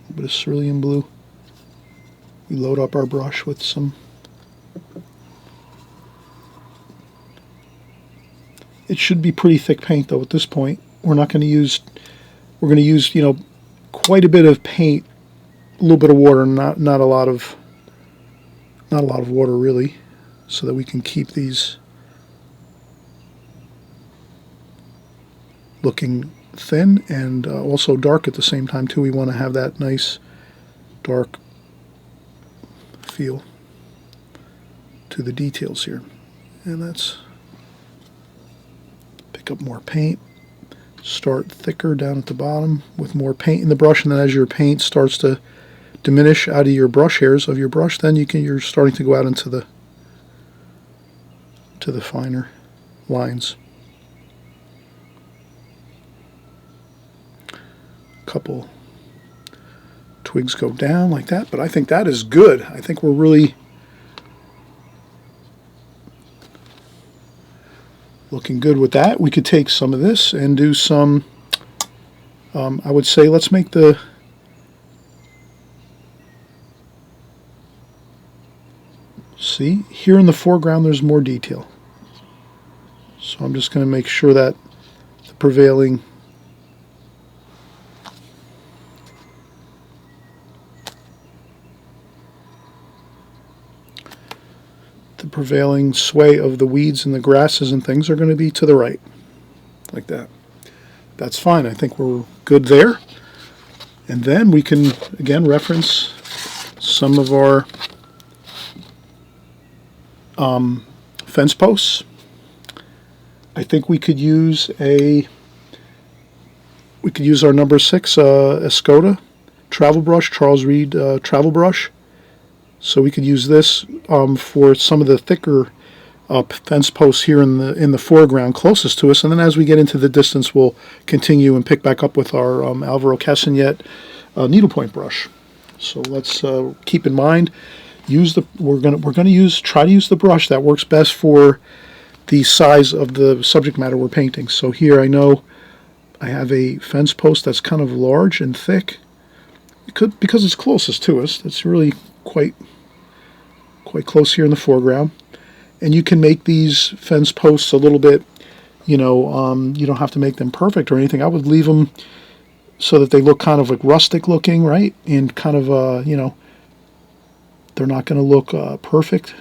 little bit of cerulean blue. We load up our brush with some. It should be pretty thick paint though at this point. We're not going to use, we're going to use, you know, quite a bit of paint, a little bit of water, not a lot of water really, so that we can keep these looking thin and also dark at the same time too. We want to have that nice dark feel to the details here. And that's pick up more paint, start thicker down at the bottom with more paint in the brush, and then as your paint starts to diminish out of your brush hairs of your brush, then you're starting to go out into the finer lines. A couple twigs go down like that, but I think that is good. I think we're really looking good with that. We could take some of this and do some, I would say let's make the, see, here in the foreground there's more detail. So I'm just going to make sure that the prevailing sway of the weeds and the grasses and things are going to be to the right, like that. That's fine. I think we're good there. And then we can, again, reference some of our fence posts. I think we could use our number 6 Escoda travel brush, Charles Reed travel brush. So we could use this for some of the thicker fence posts here in the foreground closest to us, and then as we get into the distance, we'll continue and pick back up with our Alvaro Castagnet needlepoint brush. So let's keep in mind, we're gonna try to use the brush that works best for the size of the subject matter we're painting. So here I know I have a fence post that's kind of large and thick. Because it's closest to us, it's really quite close here in the foreground. And you can make these fence posts a little bit, you don't have to make them perfect or anything. I would leave them so that they look kind of like rustic looking, right? And kind of, they're not going to look perfect.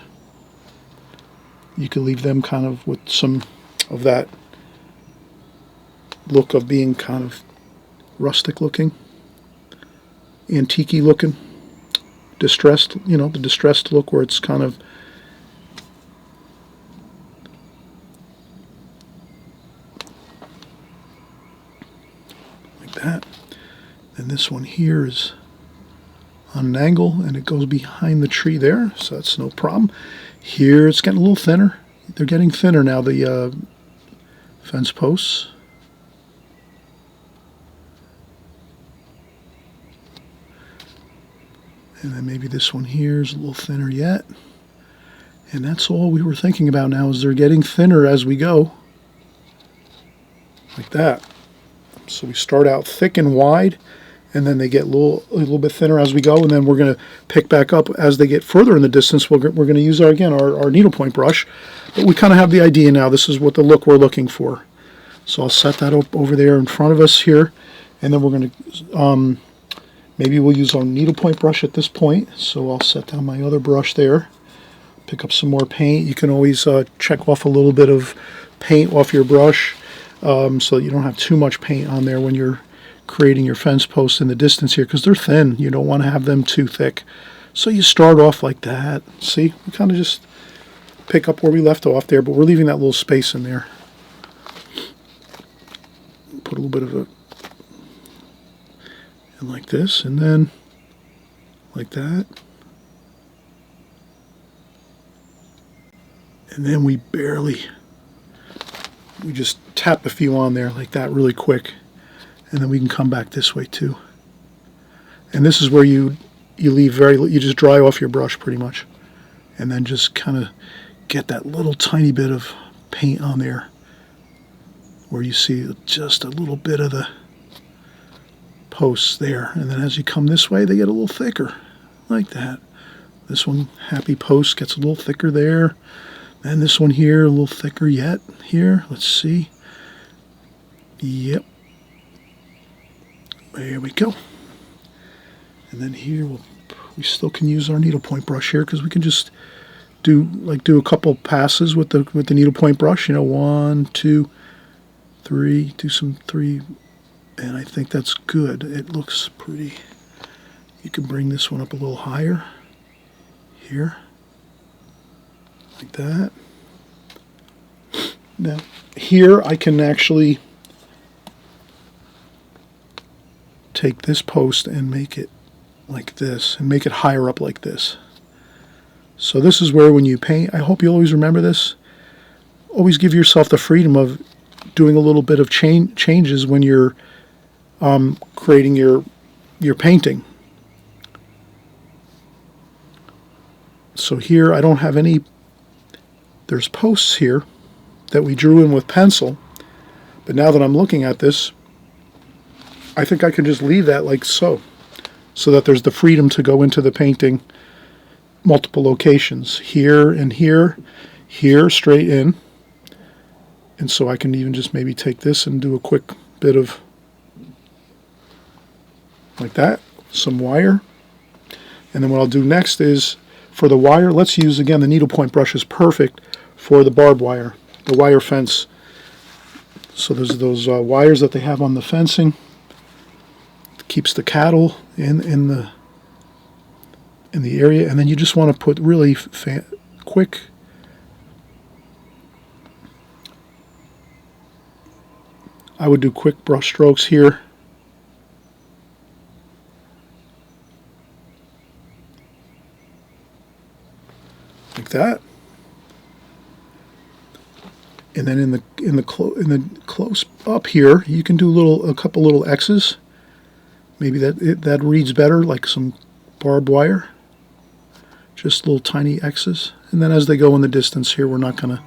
You can leave them kind of with some of that look of being kind of rustic looking, antique-y looking, distressed, the distressed look where it's kind of like that. And this one here is on an angle and it goes behind the tree there, so that's no problem. Here it's getting a little thinner. They're getting thinner now, the fence posts. And then maybe this one here is a little thinner yet. And that's all we were thinking about now, is they're getting thinner as we go. Like that. So we start out thick and wide, and then they get a little bit thinner as we go, and then we're going to pick back up as they get further in the distance. We're going to use our needlepoint brush. But we kind of have the idea now. This is what the look we're looking for. So I'll set that up over there in front of us here. And then we're going to... maybe we'll use our needlepoint brush at this point, so I'll set down my other brush there, pick up some more paint. You can always check off a little bit of paint off your brush so that you don't have too much paint on there when you're creating your fence posts in the distance here, because they're thin. You don't want to have them too thick. So you start off like that. See, we kind of just pick up where we left off there, but we're leaving that little space in there. Put a little bit of a and like this, and then like that. And then we just tap a few on there like that really quick. And then we can come back this way too. And this is where you just dry off your brush pretty much. And then just kind of get that little tiny bit of paint on there where you see just a little bit of the posts there. And then as you come this way, they get a little thicker like that. This one, happy post, gets a little thicker there. And this one here, a little thicker yet here. Let's see. Yep. There we go. And then here we still can use our needlepoint brush here because we can just do a couple passes with the needlepoint brush. You know, 1, 2, 3. Do some 3, and I think that's good. It looks pretty. You can bring this one up a little higher here, like that. Now here I can actually take this post and make it like this, and make it higher up like this. So this is where when you paint, I hope you always remember this, always give yourself the freedom of doing a little bit of changes when you're creating your painting. So here I don't have any, there's posts here that we drew in with pencil, but now that I'm looking at this, I think I can just leave that like so that there's the freedom to go into the painting multiple locations, here and here, here, straight in. And so I can even just maybe take this and do a quick bit of like that, some wire. And then what I'll do next is, for the wire, let's use, again, the needlepoint brush is perfect for the barbed wire, the wire fence. So there's those wires that they have on the fencing. It keeps the cattle in the area, and then you just want to put really quick I would do quick brush strokes here. Like that. And then in the close up here, you can do a couple little X's. Maybe that reads better, like some barbed wire. Just little tiny X's. And then as they go in the distance here, we're not going to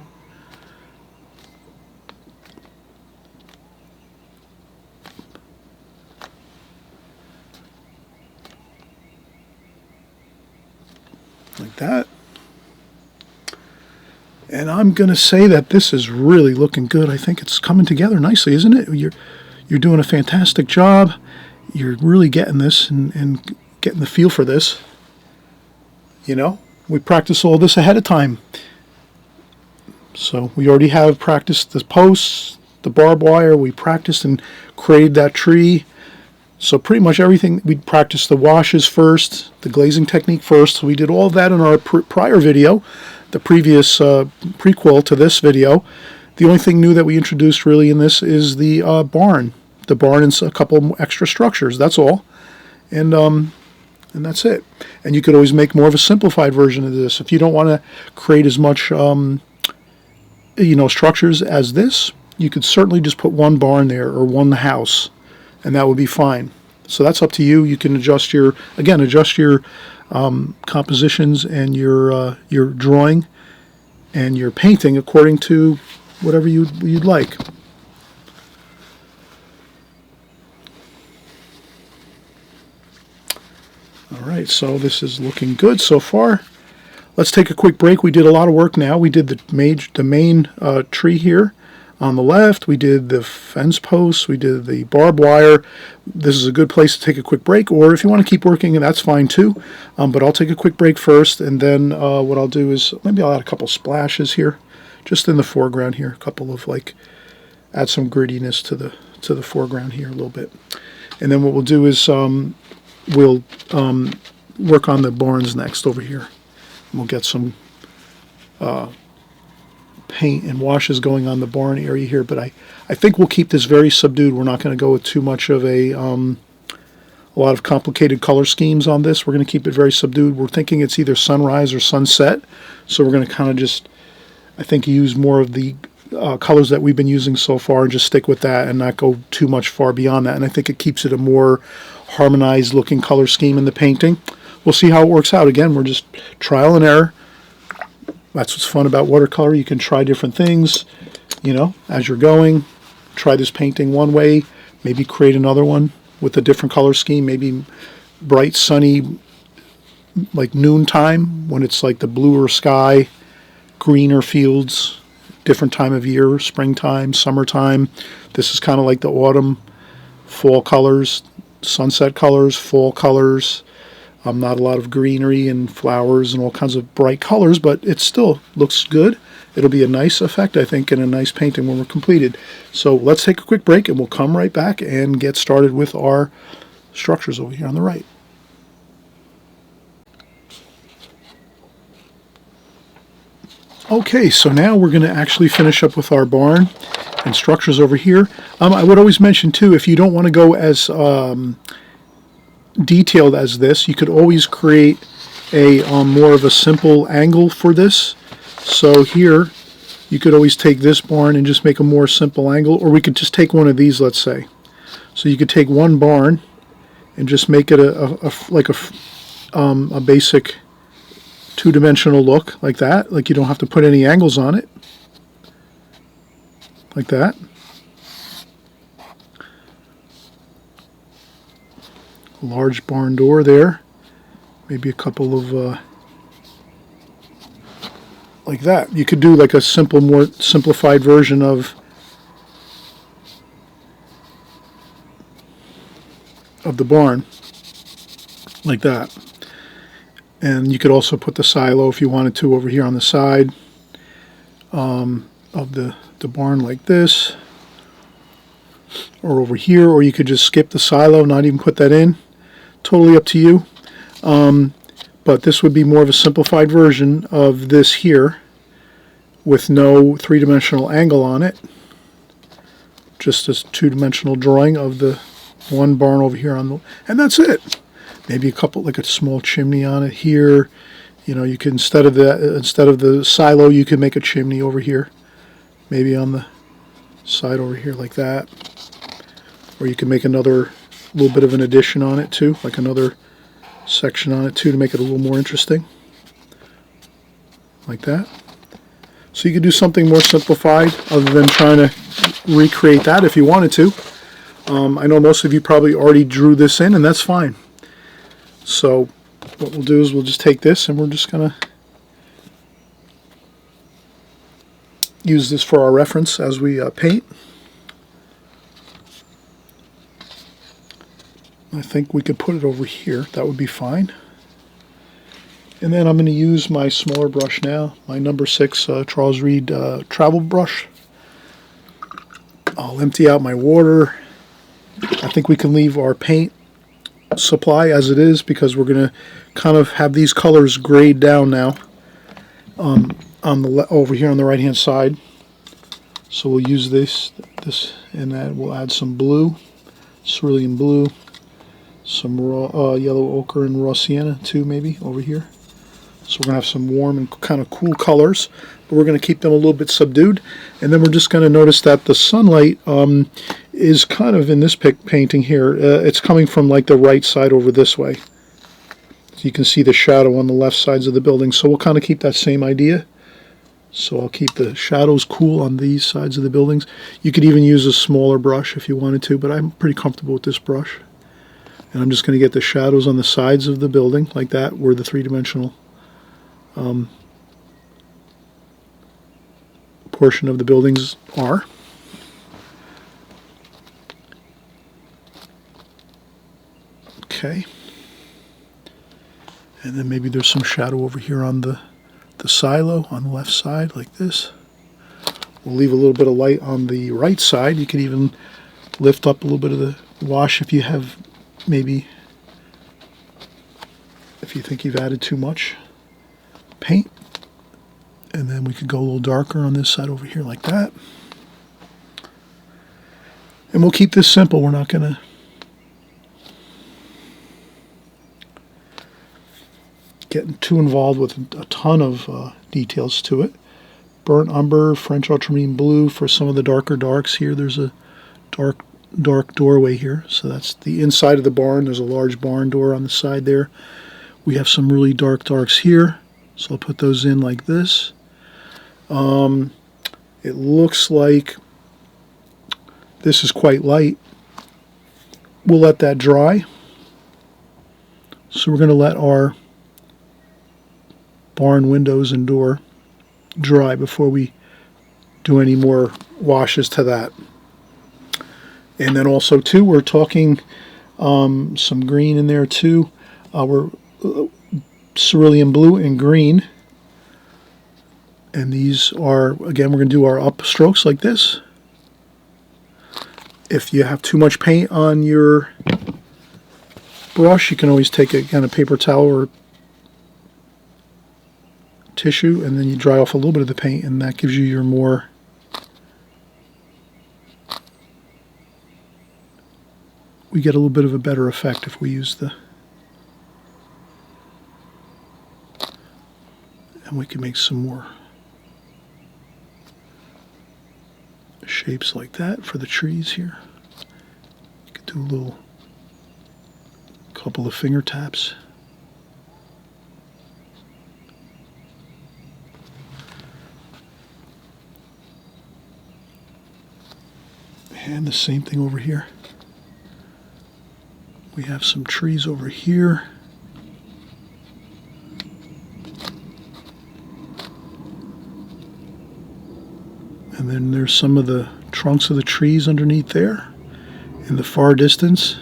like that. And I'm going to say that this is really looking good. I think it's coming together nicely, isn't it? You're doing a fantastic job. You're really getting this and getting the feel for this. You know, we practiced all this ahead of time. So we already have practiced the posts, the barbed wire. We practiced and created that tree. So pretty much everything, we practiced the washes first, the glazing technique first. So we did all of that in our prior video, the previous prequel to this video. The only thing new that we introduced really in this is the barn. The barn and a couple extra structures, that's all. And that's it. And you could always make more of a simplified version of this. If you don't want to create as much structures as this, you could certainly just put one barn there or one house, and that would be fine. So that's up to you. You can adjust your compositions and your drawing and your painting according to whatever you'd like. All right, so this is looking good so far. Let's take a quick break. We did a lot of work now. We did the main tree here on the left. We did the fence posts. We did the barbed wire. This is a good place to take a quick break, or if you want to keep working, that's fine too. But I'll take a quick break first, and then what I'll do is maybe I'll add a couple splashes here, just in the foreground here. A couple of add some grittiness to the foreground here a little bit. And then what we'll do is we'll work on the barns next over here. We'll get some paint and washes going on the barn area here, but I think we'll keep this very subdued. We're not going to go with too much of a lot of complicated color schemes on this. We're going to keep it very subdued. We're thinking it's either sunrise or sunset, so we're going to kind of just I think use more of the colors that we've been using so far and just stick with that and not go too much far beyond that. And I think it keeps it a more harmonized looking color scheme in the painting. We'll see how it works out. Again, we're just trial and error. That's what's fun about watercolor. You can try different things, you know, as you're going. Try this painting one way, maybe create another one with a different color scheme, maybe bright, sunny, like noontime when it's like the bluer sky, greener fields, different time of year, springtime, summertime. This is kind of like the autumn, fall colors, sunset colors, fall colors. Not a lot of greenery and flowers and all kinds of bright colors, but it still looks good. It'll be a nice effect, I think, and a nice painting when we're completed. So let's take a quick break and we'll come right back and get started with our structures over here on the right. Okay, so now we're going to actually finish up with our barn and structures over here. I would always mention too, if you don't want to go as detailed as this, you could always create a more of a simple angle for this. So here you could always take this barn and just make a more simple angle, or we could just take one of these, let's say. So you could take one barn and just make it a basic two-dimensional look like that. Like you don't have to put any angles on it, like that. A large barn door there, maybe a couple of like that. You could do like a simple, more simplified version of the barn, like that. And you could also put the silo if you wanted to over here on the side of the barn like this, or over here, or you could just skip the silo, not even put that in. Totally up to you. But this would be more of a simplified version of this here with no three-dimensional angle on it. Just a two-dimensional drawing of the one barn over here on the, and that's it. Maybe a couple, like a small chimney on it here. You know, you can, instead of the silo, you can make a chimney over here. Maybe on the side over here like that. Or you can make another little bit of an addition on it too, like another section on it too, to make it a little more interesting, like that. So you could do something more simplified other than trying to recreate that if you wanted to. I know most of you probably already drew this in, and that's fine. So what we'll do is we'll just take this and we're just going to use this for our reference as we paint. I think we could put it over here. That would be fine. And then I'm going to use my smaller brush now, my number 6 Charles Reed travel brush. I'll empty out my water. I think we can leave our paint supply as it is because we're going to kind of have these colors grayed down now on the over here on the right hand side. So we'll use this and that. We'll add some blue, cerulean blue, some raw yellow ochre and raw sienna too, maybe over here. So we're going to have some warm and kind of cool colors, but we're going to keep them a little bit subdued. And then we're just going to notice that the sunlight is kind of in this painting here. It's coming from like the right side over this way. So you can see the shadow on the left sides of the building. So we'll kind of keep that same idea. So I'll keep the shadows cool on these sides of the buildings. You could even use a smaller brush if you wanted to, but I'm pretty comfortable with this brush. And I'm just going to get the shadows on the sides of the building like that, where the three-dimensional portion of the buildings are. Okay. And then maybe there's some shadow over here on the silo on the left side like this. We'll leave a little bit of light on the right side. You can even lift up a little bit of the wash if you have, maybe if you think you've added too much paint. And then we could go a little darker on this side over here like that. And we'll keep this simple. We're not going to get too involved with a ton of details to it. burnt umber, French ultramarine blue for some of the darker darks here. There's a dark doorway here. So that's the inside of the barn. There's a large barn door on the side there. We have some really dark darks here. So I'll put those in like this. It looks like this is quite light. We'll let that dry. So we're going to let our barn windows and door dry before we do any more washes to that. And then also too, we're talking some green in there too. We're cerulean blue and green. And these are, again, we're going to do our up strokes like this. If you have too much paint on your brush, you can always take a kind of paper towel or tissue, and then you dry off a little bit of the paint, and that gives you your more we get a little bit of a better effect if we use the, and we can make some more shapes like that for the trees here. You could do a little couple of finger taps. And the same thing over here. We have some trees over here. And then there's some of the trunks of the trees underneath there in the far distance.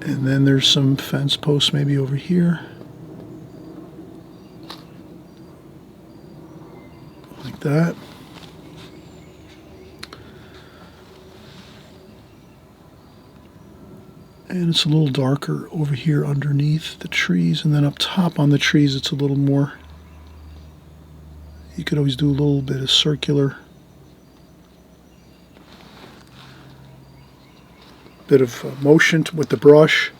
And then there's some fence posts maybe over here. Like that. And it's a little darker over here underneath the trees, and then up top on the trees it's a little more. You could always do a little bit of circular, bit of motion with the brush.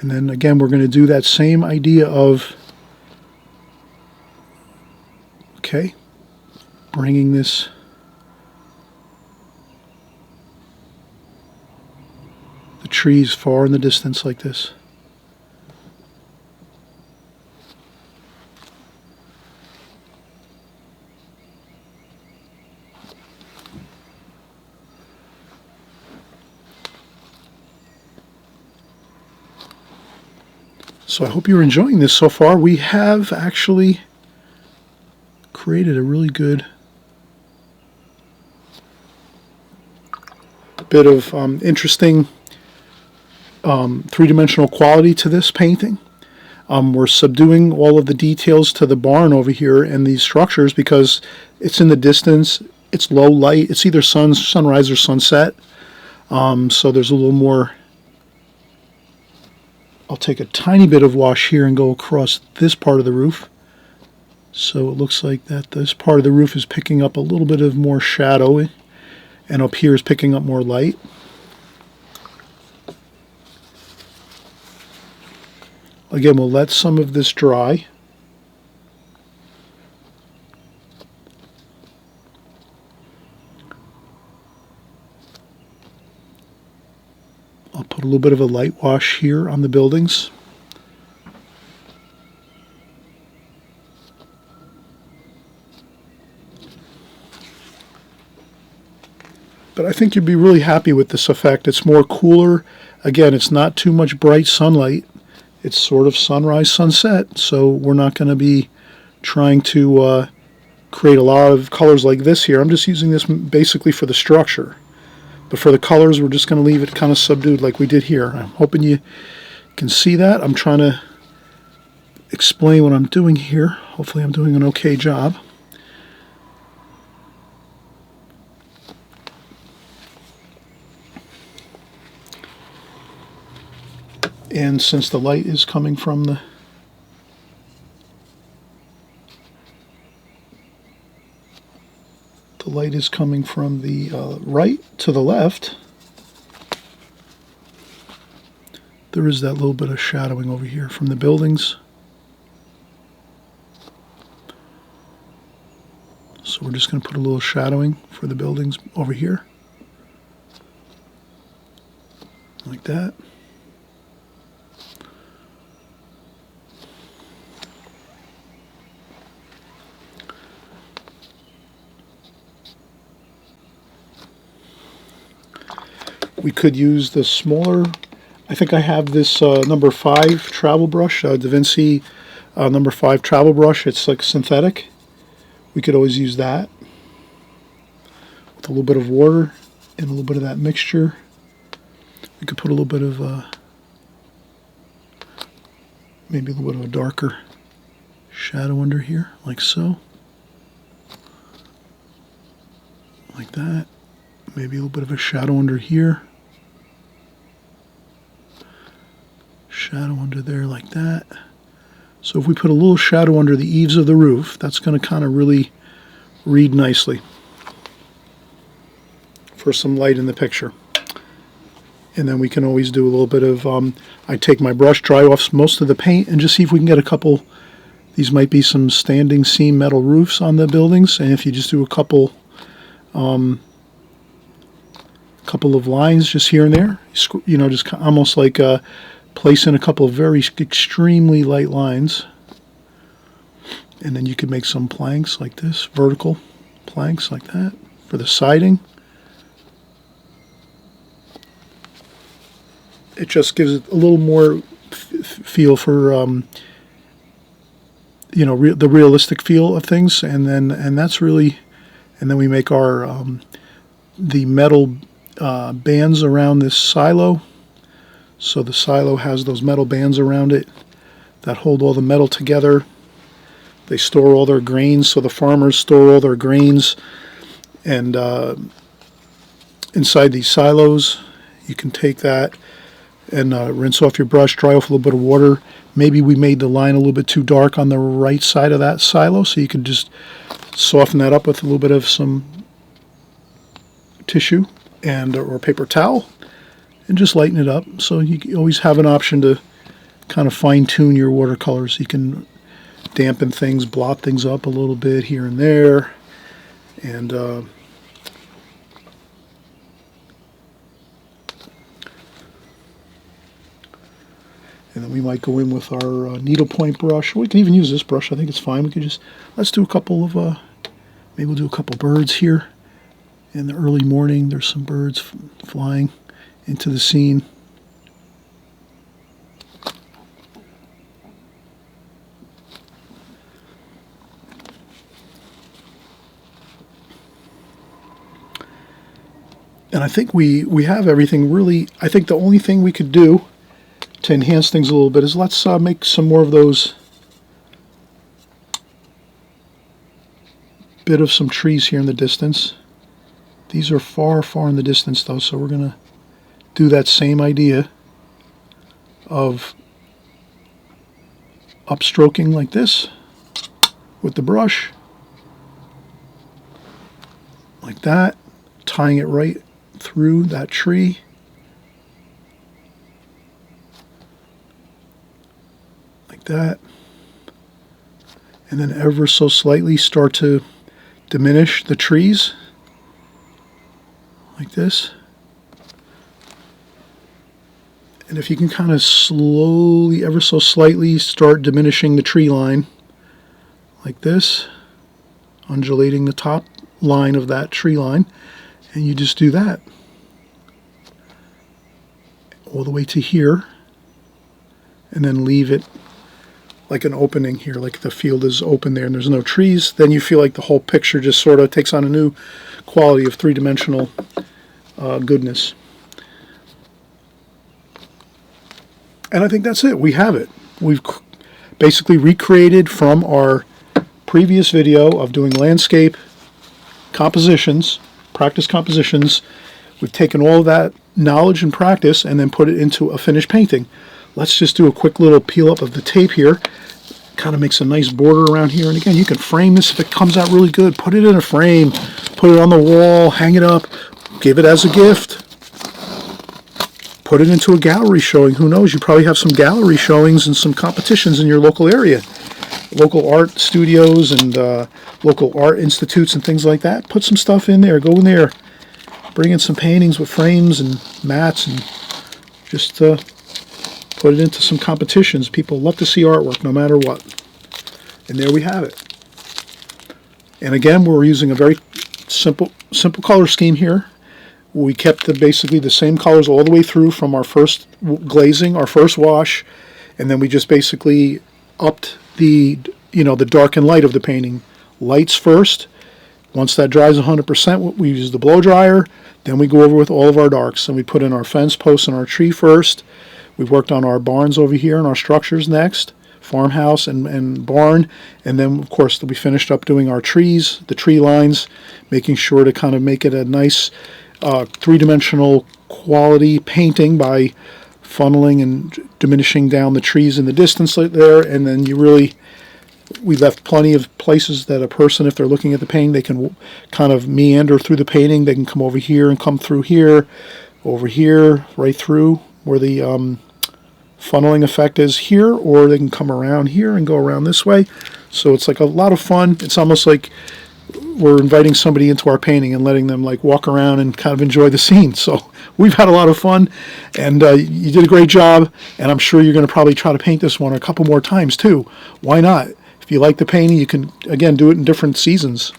And then again, we're going to do that same idea of, okay, bringing this the trees far in the distance like this. So I hope you're enjoying this so far. We have actually created a really good bit of interesting three-dimensional quality to this painting. We're subduing all of the details to the barn over here and these structures because it's in the distance, it's low light, it's either sunrise or sunset, so there's a little more. I'll take a tiny bit of wash here and go across this part of the roof, so it looks like that this part of the roof is picking up a little bit of more shadow, and up here is picking up more light. Again, we'll let some of this dry. I'll put a little bit of a light wash here on the buildings. But I think you'd be really happy with this effect. It's more cooler. Again, it's not too much bright sunlight. It's sort of sunrise, sunset, so we're not going to be trying to create a lot of colors like this here. I'm just using this basically for the structure. But for the colors, we're just going to leave it kind of subdued like we did here. I'm hoping you can see that. I'm trying to explain what I'm doing here. Hopefully I'm doing an okay job. And since the light is coming from the light is coming from the right to the left, there is that little bit of shadowing over here from the buildings. just going to put a little shadowing for the buildings over here. Like that. We could use the smaller, I think I have this number 5 travel brush, Da Vinci number 5 travel brush. It's like synthetic. We could always use that with a little bit of water and a little bit of that mixture. We could put a little bit of, maybe a little bit of a darker shadow under here, like so. Like that. Maybe a little bit of a shadow under here. Shadow under there like that. So if we put a little shadow under the eaves of the roof, that's going to kind of really read nicely for some light in the picture. And then we can always do a little bit of, I take my brush, dry off most of the paint, and just see if we can get a couple, these might be some standing seam metal roofs on the buildings, and if you just do a couple of lines just here and there, you know, just almost like place in a couple of very extremely light lines, and then you could make some planks like this, vertical planks like that for the siding. It just gives it a little more feel for you know, the realistic feel of things, and that's really, and then we make our the metal bands around this silo. So the silo has those metal bands around it that hold all the metal together. They store all their grains, so the farmers store all their grains, and inside these silos you can take that and rinse off your brush, dry off a little bit of water. Maybe we made the line a little bit too dark on the right side of that silo, so you can just soften that up with a little bit of some tissue and or paper towel, and just lighten it up. So you always have an option to kind of fine-tune your watercolors. You can dampen things, blot things up a little bit here and there, and then we might go in with our needlepoint brush. We can even use this brush. I think it's fine. We could just, let's do a couple of, maybe we'll do a couple birds here. In the early morning, there's some birds flying into the scene. And I think we have everything really. I think the only thing we could do to enhance things a little bit is let's make some more of those, bit of some trees here in the distance. These are far, far in the distance though, so we're going to do that same idea of upstroking like this with the brush, like that, tying it right through that tree. Like that. And then ever so slightly start to diminish the trees. Like this. And if you can kind of slowly, ever so slightly, start diminishing the tree line, like this, undulating the top line of that tree line, and you just do that all the way to here, and then leave it like an opening here, like the field is open there and there's no trees. Then you feel like the whole picture just sort of takes on a new quality of three-dimensional goodness. And I think that's it. We have it. We've basically recreated from our previous video of doing landscape compositions, practice compositions. We've taken all of that knowledge and practice and then put it into a finished painting. Let's just do a quick little peel up of the tape here. Kind of makes a nice border around here. And again, you can frame this if it comes out really good. Put it in a frame, put it on the wall, hang it up, give it as a gift. Put it into a gallery showing. Who knows? You probably have some gallery showings and some competitions in your local area. local art studios and local art institutes and things like that. Put some stuff in there. Go in there. Bring in some paintings with frames and mats and just put it into some competitions. People love to see artwork no matter what. And there we have it. And again, we're using a very simple color scheme here. We kept basically the same colors all the way through from our first glazing, our first wash, and then we just basically upped the dark and light of the painting. Lights first. Once that dries 100%, we use the blow dryer. Then we go over with all of our darks, and we put in our fence posts and our tree first. We worked on our barns over here and our structures next, farmhouse and barn, and then of course we finished up doing our trees, the tree lines, making sure to kind of make it a nice three-dimensional quality painting by funneling and diminishing down the trees in the distance there, and then we left plenty of places that a person, if they're looking at the painting, they can kind of meander through the painting. They can come over here and come through here, over here, right through where the funneling effect is here, or they can come around here and go around this way. So it's like a lot of fun. It's almost like we're inviting somebody into our painting and letting them like walk around and kind of enjoy the scene. So we've had a lot of fun, and you did a great job, and I'm sure you're going to probably try to paint this one a couple more times too. Why not? If you like the painting, you can, again, do it in different seasons.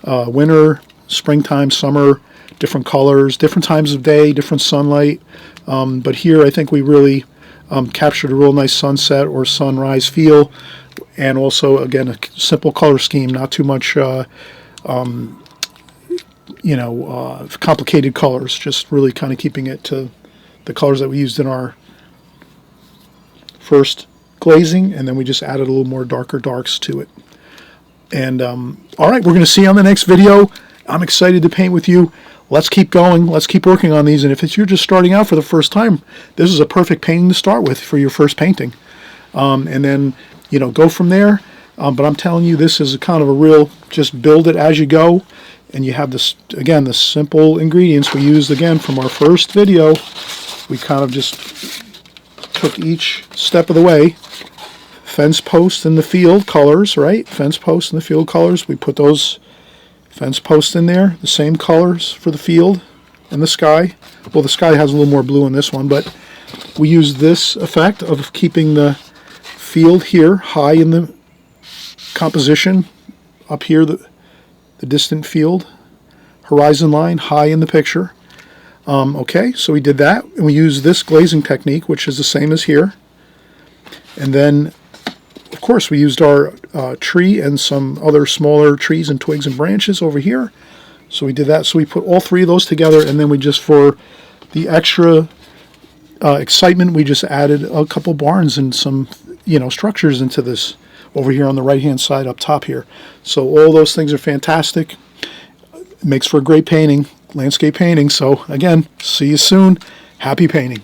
Winter, springtime, summer, different colors, different times of day, different sunlight. But here I think we really captured a real nice sunset or sunrise feel, and also, again, a simple color scheme, not too much complicated colors, just really kind of keeping it to the colors that we used in our first glazing, and then we just added a little more darker darks to it. And all right, we're going to see you on the next video. I'm excited to paint with you. Let's keep going. Let's keep working on these. And if you're just starting out for the first time, this is a perfect painting to start with for your first painting. And then, go from there. But I'm telling you, this is a kind of a real, just build it as you go. And you have this, again, the simple ingredients we used, again, from our first video. We kind of just took each step of the way. Fence post and the field colors, right? Fence post and the field colors. We put those fence posts in there, the same colors for the field and the sky. Well, the sky has a little more blue in this one, but we use this effect of keeping the field here high in the composition, up here the distant field, horizon line high in the picture. Okay, so we did that, and we used this glazing technique, which is the same as here. And then, of course, we used our tree and some other smaller trees and twigs and branches over here. So we did that. So we put all three of those together, and then we just, for the extra excitement, we just added a couple barns and some, structures into this over here on the right-hand side up top here. So all those things are fantastic. It makes for a great painting, landscape painting. So again, see you soon. Happy painting.